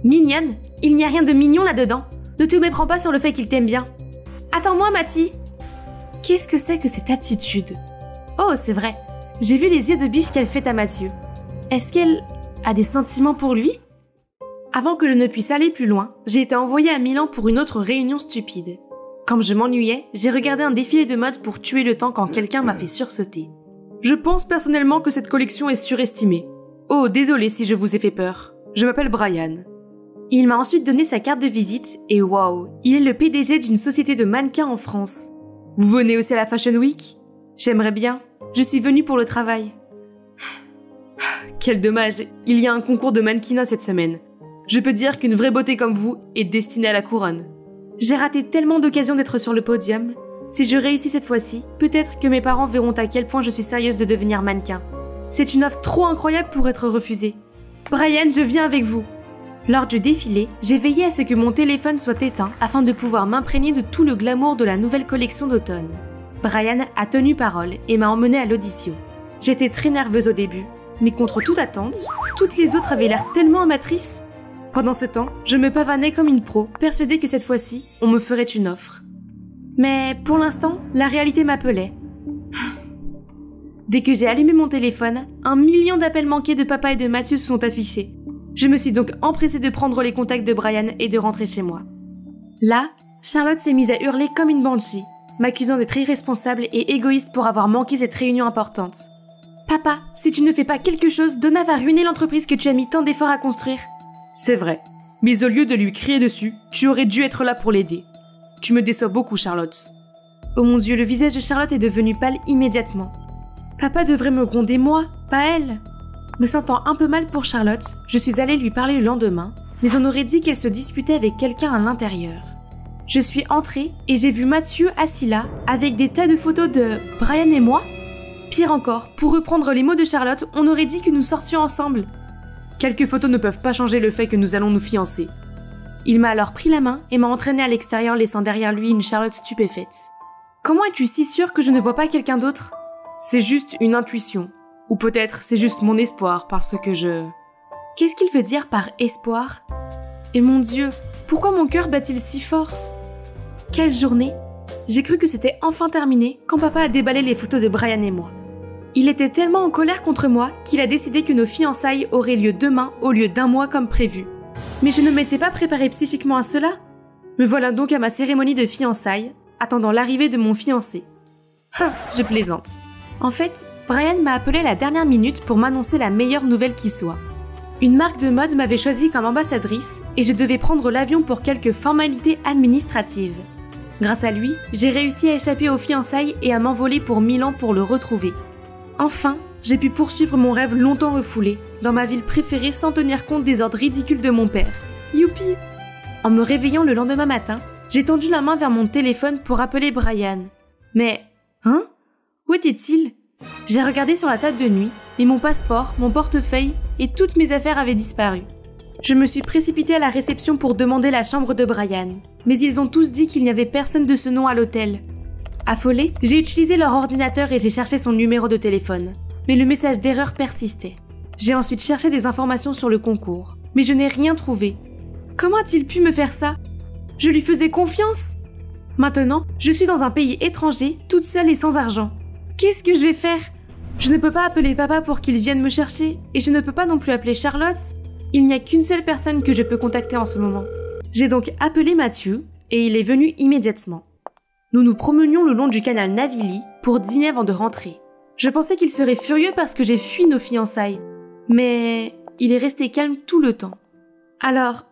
Mignonne? Il n'y a rien de mignon là-dedans. Ne te méprends pas sur le fait qu'il t'aime bien. Attends-moi, Mathie! Qu'est-ce que c'est que cette attitude? Oh, c'est vrai. J'ai vu les yeux de biche qu'elle fait à Mathieu. Est-ce qu'elle a des sentiments pour lui? Avant que je ne puisse aller plus loin, j'ai été envoyée à Milan pour une autre réunion stupide. Comme je m'ennuyais, j'ai regardé un défilé de mode pour tuer le temps quand quelqu'un m'a fait sursauter. Je pense personnellement que cette collection est surestimée. Oh, désolé si je vous ai fait peur. Je m'appelle Brian. Il m'a ensuite donné sa carte de visite et waouh, il est le PDG d'une société de mannequins en France. Vous venez aussi à la Fashion Week? J'aimerais bien. Je suis venue pour le travail. Quel dommage, il y a un concours de mannequinat cette semaine. Je peux dire qu'une vraie beauté comme vous est destinée à la couronne. J'ai raté tellement d'occasions d'être sur le podium. Si je réussis cette fois-ci, peut-être que mes parents verront à quel point je suis sérieuse de devenir mannequin. C'est une offre trop incroyable pour être refusée. Brian, je viens avec vous. Lors du défilé, j'ai veillé à ce que mon téléphone soit éteint afin de pouvoir m'imprégner de tout le glamour de la nouvelle collection d'automne. Brian a tenu parole et m'a emmenée à l'audition. J'étais très nerveuse au début, mais contre toute attente, toutes les autres avaient l'air tellement amatrices. Pendant ce temps, je me pavanais comme une pro, persuadée que cette fois-ci, on me ferait une offre. Mais pour l'instant, la réalité m'appelait. Dès que j'ai allumé mon téléphone, 1 million d'appels manqués de papa et de Mathieu se sont affichés. Je me suis donc empressée de prendre les contacts de Brian et de rentrer chez moi. Là, Charlotte s'est mise à hurler comme une banshee, m'accusant d'être irresponsable et égoïste pour avoir manqué cette réunion importante. Papa, si tu ne fais pas quelque chose, Donna va ruiner l'entreprise que tu as mis tant d'efforts à construire. C'est vrai, mais au lieu de lui crier dessus, tu aurais dû être là pour l'aider. Tu me déçois beaucoup, Charlotte. Oh mon Dieu, le visage de Charlotte est devenu pâle immédiatement. Papa devrait me gronder moi, pas elle. Me sentant un peu mal pour Charlotte, je suis allée lui parler le lendemain, mais on aurait dit qu'elle se disputait avec quelqu'un à l'intérieur. Je suis entrée et j'ai vu Mathieu assis là, avec des tas de photos de Brian et moi. Pire encore, pour reprendre les mots de Charlotte, on aurait dit que nous sortions ensemble. Quelques photos ne peuvent pas changer le fait que nous allons nous fiancer. Il m'a alors pris la main et m'a entraînée à l'extérieur, laissant derrière lui une Charlotte stupéfaite. Comment es-tu si sûre que je ne vois pas quelqu'un d'autre? C'est juste une intuition. Ou peut-être c'est juste mon espoir parce que je... Qu'est-ce qu'il veut dire par espoir? Et mon Dieu, pourquoi mon cœur bat-il si fort? Quelle journée! J'ai cru que c'était enfin terminé quand papa a déballé les photos de Brian et moi. Il était tellement en colère contre moi qu'il a décidé que nos fiançailles auraient lieu demain au lieu d'1 mois comme prévu. Mais je ne m'étais pas préparée psychiquement à cela. Me voilà donc à ma cérémonie de fiançailles, attendant l'arrivée de mon fiancé. Je plaisante. En fait, Brian m'a appelé à la dernière minute pour m'annoncer la meilleure nouvelle qui soit. Une marque de mode m'avait choisie comme ambassadrice et je devais prendre l'avion pour quelques formalités administratives. Grâce à lui, j'ai réussi à échapper aux fiançailles et à m'envoler pour Milan pour le retrouver. Enfin, j'ai pu poursuivre mon rêve longtemps refoulé, dans ma ville préférée sans tenir compte des ordres ridicules de mon père. Youpi! En me réveillant le lendemain matin, j'ai tendu la main vers mon téléphone pour appeler Brian. Mais, où était-il? J'ai regardé sur la table de nuit, et mon passeport, mon portefeuille et toutes mes affaires avaient disparu. Je me suis précipitée à la réception pour demander la chambre de Brian, mais ils ont tous dit qu'il n'y avait personne de ce nom à l'hôtel. Affolée, j'ai utilisé leur ordinateur et j'ai cherché son numéro de téléphone, mais le message d'erreur persistait. J'ai ensuite cherché des informations sur le concours, mais je n'ai rien trouvé. Comment a-t-il pu me faire ça? Je lui faisais confiance. Maintenant, je suis dans un pays étranger, toute seule et sans argent. Qu'est-ce que je vais faire? Je ne peux pas appeler papa pour qu'il vienne me chercher, et je ne peux pas non plus appeler Charlotte. Il n'y a qu'une seule personne que je peux contacter en ce moment. J'ai donc appelé Mathieu, et il est venu immédiatement. Nous nous promenions le long du canal Navili pour dîner avant de rentrer. Je pensais qu'il serait furieux parce que j'ai fui nos fiançailles, mais il est resté calme tout le temps. Alors,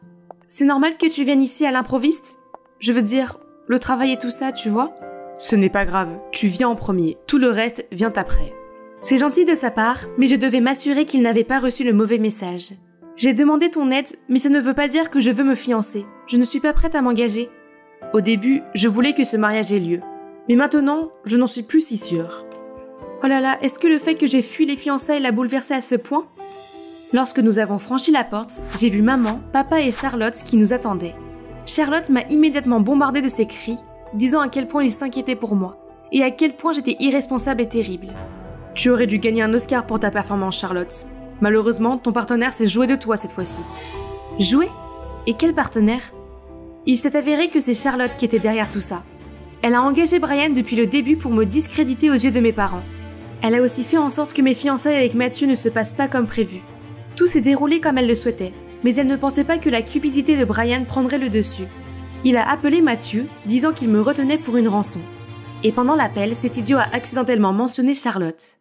c'est normal que tu viennes ici à l'improviste? Je veux dire, le travail et tout ça, tu vois? Ce n'est pas grave, tu viens en premier, tout le reste vient après. C'est gentil de sa part, mais je devais m'assurer qu'il n'avait pas reçu le mauvais message. J'ai demandé ton aide, mais ça ne veut pas dire que je veux me fiancer. Je ne suis pas prête à m'engager. Au début, je voulais que ce mariage ait lieu. Mais maintenant, je n'en suis plus si sûre. Oh là là, est-ce que le fait que j'ai fui les fiançailles l'a bouleversée à ce point? Lorsque nous avons franchi la porte, j'ai vu maman, papa et Charlotte qui nous attendaient. Charlotte m'a immédiatement bombardée de ses cris, disant à quel point il s'inquiétait pour moi, et à quel point j'étais irresponsable et terrible. Tu aurais dû gagner un Oscar pour ta performance, Charlotte. Malheureusement, ton partenaire s'est joué de toi cette fois-ci. Joué? Et quel partenaire? Il s'est avéré que c'est Charlotte qui était derrière tout ça. Elle a engagé Brian depuis le début pour me discréditer aux yeux de mes parents. Elle a aussi fait en sorte que mes fiançailles avec Mathieu ne se passent pas comme prévu. Tout s'est déroulé comme elle le souhaitait, mais elle ne pensait pas que la cupidité de Brian prendrait le dessus. Il a appelé Mathieu, disant qu'il me retenait pour une rançon. Et pendant l'appel, cet idiot a accidentellement mentionné Charlotte.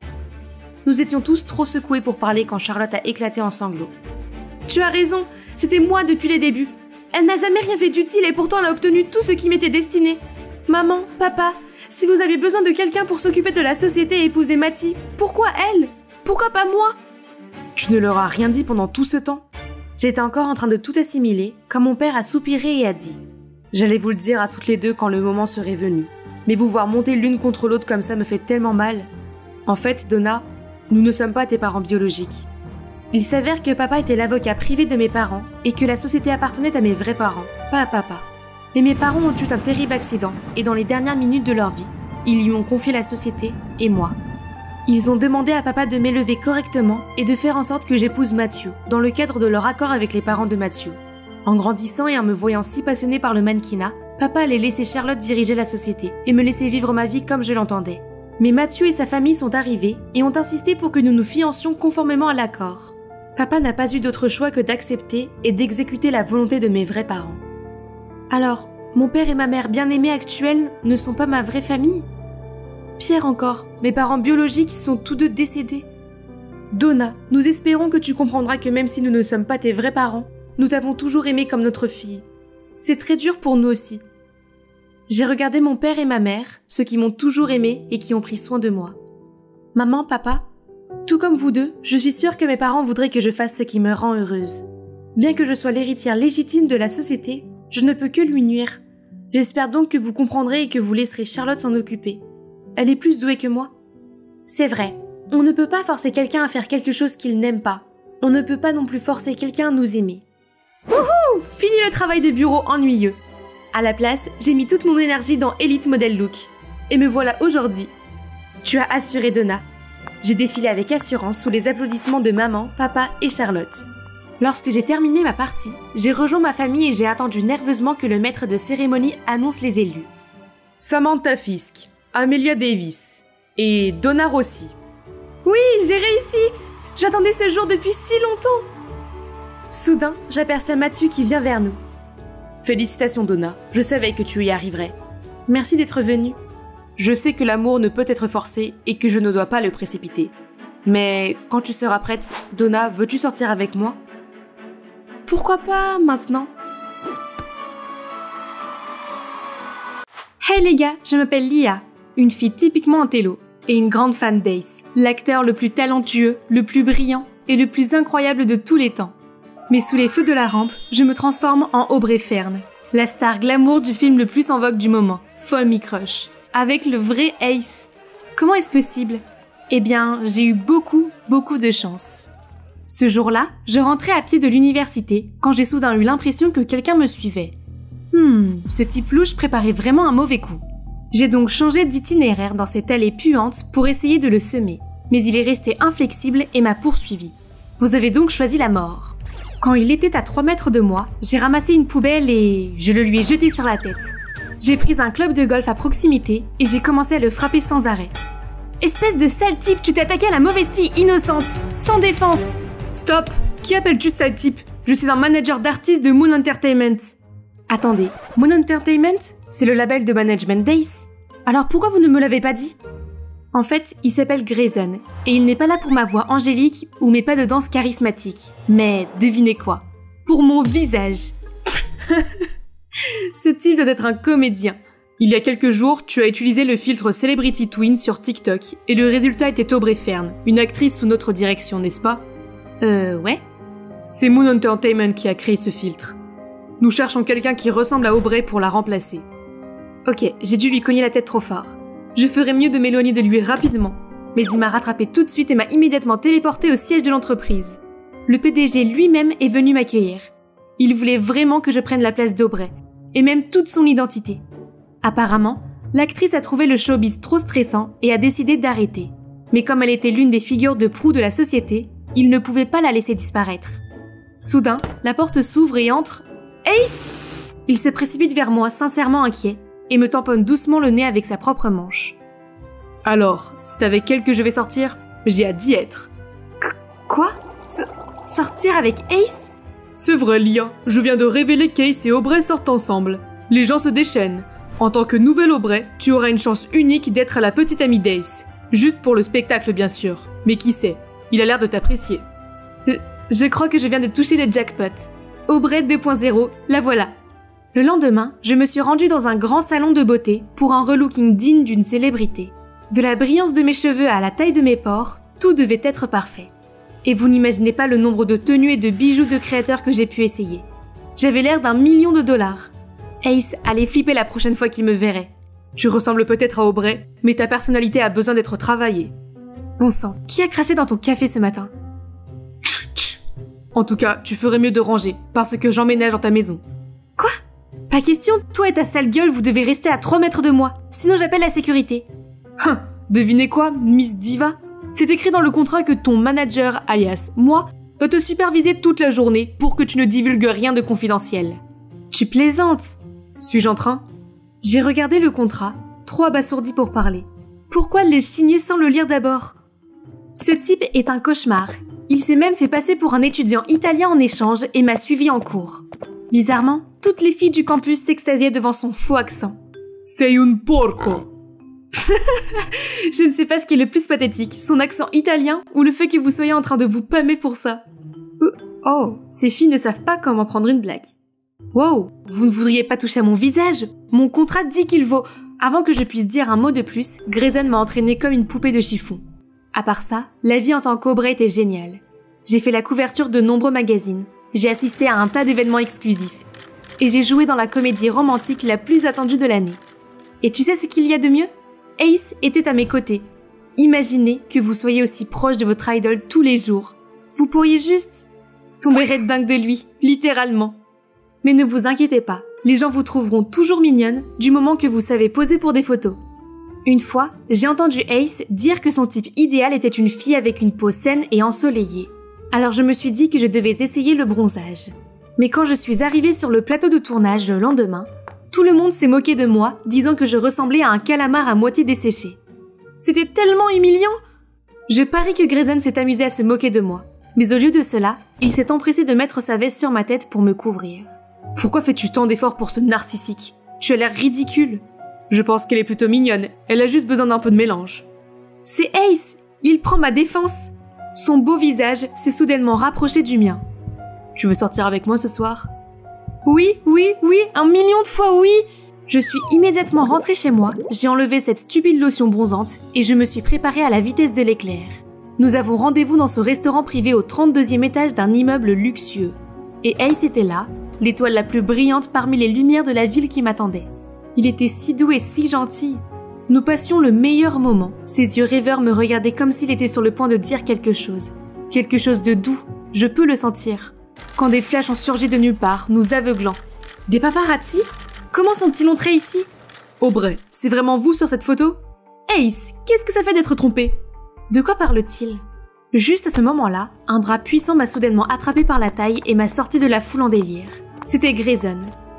Nous étions tous trop secoués pour parler quand Charlotte a éclaté en sanglots. « Tu as raison, c'était moi depuis les débuts. Elle n'a jamais rien fait d'utile et pourtant elle a obtenu tout ce qui m'était destiné. Maman, papa, si vous avez besoin de quelqu'un pour s'occuper de la société et épouser Mathie, pourquoi elle? Pourquoi pas moi? » Tu ne leur as rien dit pendant tout ce temps? J'étais encore en train de tout assimiler quand mon père a soupiré et a dit « J'allais vous le dire à toutes les deux quand le moment serait venu. Mais vous voir monter l'une contre l'autre comme ça me fait tellement mal. En fait, Donna, nous ne sommes pas tes parents biologiques. Il s'avère que papa était l'avocat privé de mes parents et que la société appartenait à mes vrais parents, pas à papa. Mais mes parents ont eu un terrible accident et dans les dernières minutes de leur vie, ils lui ont confié la société et moi. Ils ont demandé à papa de m'élever correctement et de faire en sorte que j'épouse Mathieu, dans le cadre de leur accord avec les parents de Mathieu. En grandissant et en me voyant si passionnée par le mannequinat, papa allait laisser Charlotte diriger la société et me laisser vivre ma vie comme je l'entendais. Mais Mathieu et sa famille sont arrivés et ont insisté pour que nous nous fiancions conformément à l'accord. Papa n'a pas eu d'autre choix que d'accepter et d'exécuter la volonté de mes vrais parents. Alors, mon père et ma mère bien-aimés actuels ne sont pas ma vraie famille? Pire encore, mes parents biologiques sont tous deux décédés. Donna, nous espérons que tu comprendras que même si nous ne sommes pas tes vrais parents, nous t'avons toujours aimé comme notre fille. C'est très dur pour nous aussi. J'ai regardé mon père et ma mère, ceux qui m'ont toujours aimé et qui ont pris soin de moi. Maman, papa, tout comme vous deux, je suis sûre que mes parents voudraient que je fasse ce qui me rend heureuse. Bien que je sois l'héritière légitime de la société, je ne peux que lui nuire. J'espère donc que vous comprendrez et que vous laisserez Charlotte s'en occuper. Elle est plus douée que moi. C'est vrai, on ne peut pas forcer quelqu'un à faire quelque chose qu'il n'aime pas. On ne peut pas non plus forcer quelqu'un à nous aimer. Wouhou! Fini le travail de bureau ennuyeux. À la place, j'ai mis toute mon énergie dans Elite Model Look. Et me voilà aujourd'hui. Tu as assuré, Donna. J'ai défilé avec assurance sous les applaudissements de maman, papa et Charlotte. Lorsque j'ai terminé ma partie, j'ai rejoint ma famille et j'ai attendu nerveusement que le maître de cérémonie annonce les élus. Samantha Fisk, Amelia Davis et Donna Rossi. Oui, j'ai réussi! J'attendais ce jour depuis si longtemps! Soudain, j'aperçois Mathieu qui vient vers nous. Félicitations Donna, je savais que tu y arriverais. Merci d'être venue. Je sais que l'amour ne peut être forcé et que je ne dois pas le précipiter. Mais quand tu seras prête, Donna, veux-tu sortir avec moi? Pourquoi pas maintenant? Hey les gars, je m'appelle Lia, une fille typiquement intello et une grande fan d'Ace, l'acteur le plus talentueux, le plus brillant et le plus incroyable de tous les temps. Mais sous les feux de la rampe, je me transforme en Aubrey Fern, la star glamour du film le plus en vogue du moment, Follow Me Crush, avec le vrai Ace. Comment est-ce possible? Eh bien, j'ai eu beaucoup de chance. Ce jour-là, je rentrais à pied de l'université quand j'ai soudain eu l'impression que quelqu'un me suivait. Ce type louche préparait vraiment un mauvais coup. J'ai donc changé d'itinéraire dans cette allée puante pour essayer de le semer, mais il est resté inflexible et m'a poursuivi. Vous avez donc choisi la mort. Quand il était à 3 mètres de moi, j'ai ramassé une poubelle et je le lui ai jeté sur la tête. J'ai pris un club de golf à proximité et j'ai commencé à le frapper sans arrêt. Espèce de sale type, tu t'es attaqué à la mauvaise fille innocente, sans défense. Stop, qui appelles-tu sale type? Je suis un manager d'artistes de Moon Entertainment. Attendez, Moon Entertainment? C'est le label de management d'Ace? Alors pourquoi vous ne me l'avez pas dit? En fait, il s'appelle Grayson, et il n'est pas là pour ma voix angélique ou mes pas de danse charismatiques. Mais devinez quoi? Pour mon visage. Ce type doit être un comédien. Il y a quelques jours, tu as utilisé le filtre Celebrity Twin sur TikTok, et le résultat était Aubrey Fern, une actrice sous notre direction, n'est-ce pas? Ouais. C'est Moon Entertainment qui a créé ce filtre. Nous cherchons quelqu'un qui ressemble à Aubrey pour la remplacer. Ok, j'ai dû lui cogner la tête trop fort. Je ferais mieux de m'éloigner de lui rapidement. Mais il m'a rattrapé tout de suite et m'a immédiatement téléporté au siège de l'entreprise. Le PDG lui-même est venu m'accueillir. Il voulait vraiment que je prenne la place d'Aubrey, et même toute son identité. Apparemment, l'actrice a trouvé le showbiz trop stressant et a décidé d'arrêter. Mais comme elle était l'une des figures de proue de la société, il ne pouvait pas la laisser disparaître. Soudain, la porte s'ouvre et entre... Ace! Il se précipite vers moi, sincèrement inquiet, et me tamponne doucement le nez avec sa propre manche. Alors, c'est avec elle que je vais sortir? J'ai hâte d'y être. Quoi? Sortir avec Ace? C'est vrai, Lia. Je viens de révéler qu'Ace et Aubrey sortent ensemble. Les gens se déchaînent. En tant que nouvelle Aubrey, tu auras une chance unique d'être la petite amie d'Ace. Juste pour le spectacle, bien sûr. Mais qui sait? Il a l'air de t'apprécier. Je crois que je viens de toucher le jackpot. Aubrey 2.0, la voilà. Le lendemain, je me suis rendue dans un grand salon de beauté pour un relooking digne d'une célébrité. De la brillance de mes cheveux à la taille de mes pores, tout devait être parfait. Et vous n'imaginez pas le nombre de tenues et de bijoux de créateurs que j'ai pu essayer. J'avais l'air d'1 million de dollars. Ace allait flipper la prochaine fois qu'il me verrait. Tu ressembles peut-être à Aubrey, mais ta personnalité a besoin d'être travaillée. Bon sang, qui a craché dans ton café ce matin? En tout cas, tu ferais mieux de ranger, parce que j'emménage dans ta maison. Quoi? Pas question, toi et ta sale gueule, vous devez rester à 3 mètres de moi, sinon j'appelle la sécurité. Devinez quoi, Miss Diva? C'est écrit dans le contrat que ton manager, alias moi, doit te superviser toute la journée pour que tu ne divulgues rien de confidentiel. Tu plaisantes? Suis-je en train? J'ai regardé le contrat, trop abasourdi pour parler. Pourquoi le signer sans le lire d'abord? Ce type est un cauchemar. Il s'est même fait passer pour un étudiant italien en échange et m'a suivi en cours. Bizarrement, toutes les filles du campus s'extasiaient devant son faux accent. Sei un porco. Je ne sais pas ce qui est le plus pathétique, son accent italien ou le fait que vous soyez en train de vous pâmer pour ça. Oh, ces filles ne savent pas comment prendre une blague. Wow, vous ne voudriez pas toucher à mon visage? Mon contrat dit qu'il vaut... Avant que je puisse dire un mot de plus, Grayson m'a entraînée comme une poupée de chiffon. À part ça, la vie en tant qu'Aubrey était géniale. J'ai fait la couverture de nombreux magazines, j'ai assisté à un tas d'événements exclusifs, et j'ai joué dans la comédie romantique la plus attendue de l'année. Et tu sais ce qu'il y a de mieux? Ace était à mes côtés. Imaginez que vous soyez aussi proche de votre idole tous les jours. Vous pourriez juste tomber red dingue de lui, littéralement. Mais ne vous inquiétez pas, les gens vous trouveront toujours mignonne du moment que vous savez poser pour des photos. Une fois, j'ai entendu Ace dire que son type idéal était une fille avec une peau saine et ensoleillée. Alors je me suis dit que je devais essayer le bronzage. Mais quand je suis arrivée sur le plateau de tournage le lendemain, tout le monde s'est moqué de moi, disant que je ressemblais à un calamar à moitié desséché. C'était tellement humiliant! Je parie que Grayson s'est amusé à se moquer de moi. Mais au lieu de cela, il s'est empressé de mettre sa veste sur ma tête pour me couvrir. Pourquoi fais-tu tant d'efforts pour ce narcissique? Tu as l'air ridicule. Je pense qu'elle est plutôt mignonne, elle a juste besoin d'un peu de mélange. C'est Ace! Il prend ma défense! Son beau visage s'est soudainement rapproché du mien. Tu veux sortir avec moi ce soir? Oui, 1 million de fois oui! Je suis immédiatement rentrée chez moi, j'ai enlevé cette stupide lotion bronzante et je me suis préparée à la vitesse de l'éclair. Nous avons rendez-vous dans ce restaurant privé au 32e étage d'un immeuble luxueux. Et Ace était là, l'étoile la plus brillante parmi les lumières de la ville qui m'attendait. Il était si doux et si gentil. Nous passions le meilleur moment. Ses yeux rêveurs me regardaient comme s'il était sur le point de dire quelque chose. Quelque chose de doux, je peux le sentir. Quand des flashs ont surgi de nulle part, nous aveuglant. Des paparazzis? Comment sont-ils entrés ici? Aubrey, c'est vraiment vous sur cette photo? Ace, qu'est-ce que ça fait d'être trompé? De quoi parle-t-il? Juste à ce moment-là, un bras puissant m'a soudainement attrapé par la taille et m'a sorti de la foule en délire. C'était Grayson.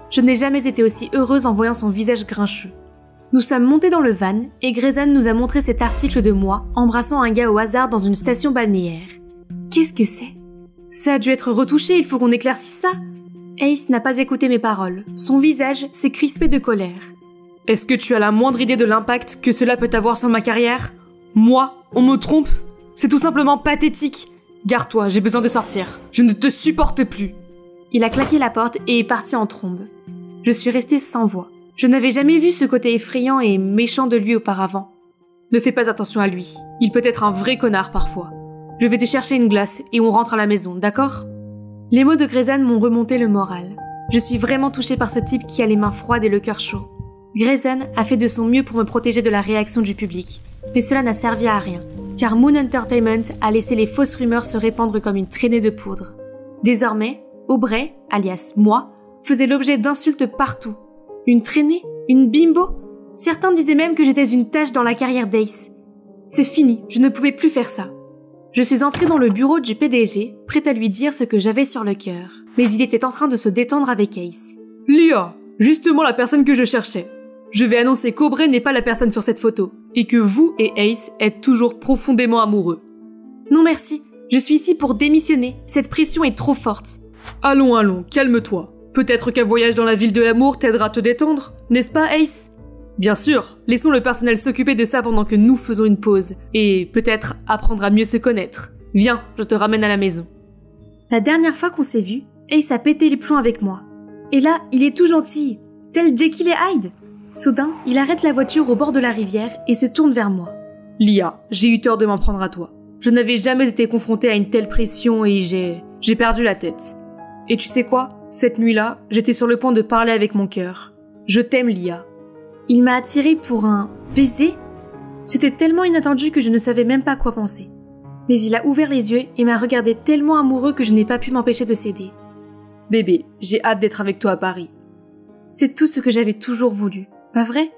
Je n'ai jamais été aussi heureuse en voyant son visage grincheux. Nous sommes montés dans le van et Grayson nous a montré cet article de moi embrassant un gars au hasard dans une station balnéaire. Qu'est-ce que c'est? Ça a dû être retouché, il faut qu'on éclaircisse ça. Ace n'a pas écouté mes paroles. Son visage s'est crispé de colère. Est-ce que tu as la moindre idée de l'impact que cela peut avoir sur ma carrière? Moi, on me trompe? C'est tout simplement pathétique. Garde-toi, j'ai besoin de sortir. Je ne te supporte plus. Il a claqué la porte et est parti en trombe. Je suis restée sans voix. Je n'avais jamais vu ce côté effrayant et méchant de lui auparavant. Ne fais pas attention à lui. Il peut être un vrai connard parfois. Je vais te chercher une glace et on rentre à la maison, d'accord? Les mots de Grayson m'ont remonté le moral. Je suis vraiment touchée par ce type qui a les mains froides et le cœur chaud. Grayson a fait de son mieux pour me protéger de la réaction du public. Mais cela n'a servi à rien, car Moon Entertainment a laissé les fausses rumeurs se répandre comme une traînée de poudre. Désormais, Aubrey, alias moi, faisait l'objet d'insultes partout. Une traînée? Une bimbo? Certains disaient même que j'étais une tache dans la carrière d'Ace. C'est fini, je ne pouvais plus faire ça. Je suis entrée dans le bureau du PDG, prête à lui dire ce que j'avais sur le cœur. Mais il était en train de se détendre avec Ace. Lia, justement la personne que je cherchais. Je vais annoncer qu'Aubrey n'est pas la personne sur cette photo, et que vous et Ace êtes toujours profondément amoureux. Non merci, je suis ici pour démissionner, cette pression est trop forte. Allons, calme-toi. Peut-être qu'un voyage dans la ville de l'amour t'aidera à te détendre, n'est-ce pas Ace? Bien sûr, laissons le personnel s'occuper de ça pendant que nous faisons une pause, et peut-être apprendre à mieux se connaître. Viens, je te ramène à la maison. La dernière fois qu'on s'est vus, Ace a pété les plombs avec moi. Et là, il est tout gentil, tel Jekyll et Hyde. Soudain, il arrête la voiture au bord de la rivière et se tourne vers moi. Lia, j'ai eu tort de m'en prendre à toi. Je n'avais jamais été confrontée à une telle pression et j'ai perdu la tête. Et tu sais quoi? Cette nuit-là, j'étais sur le point de parler avec mon cœur. Je t'aime, Lia. Il m'a attirée pour un baiser? C'était tellement inattendu que je ne savais même pas quoi penser. Mais il a ouvert les yeux et m'a regardé tellement amoureux que je n'ai pas pu m'empêcher de céder. Bébé, j'ai hâte d'être avec toi à Paris. C'est tout ce que j'avais toujours voulu, pas vrai?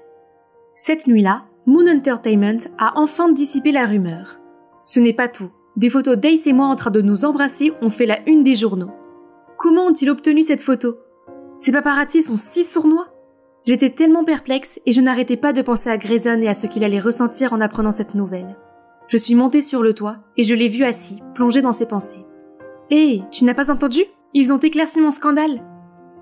Cette nuit-là, Moon Entertainment a enfin dissipé la rumeur. Ce n'est pas tout. Des photos d'Ace et moi en train de nous embrasser ont fait la une des journaux. Comment ont-ils obtenu cette photo? Ces paparazzi sont si sournois. J'étais tellement perplexe et je n'arrêtais pas de penser à Grayson et à ce qu'il allait ressentir en apprenant cette nouvelle. Je suis montée sur le toit et je l'ai vu assis, plongé dans ses pensées. Hé, tu n'as pas entendu? Ils ont éclairci mon scandale.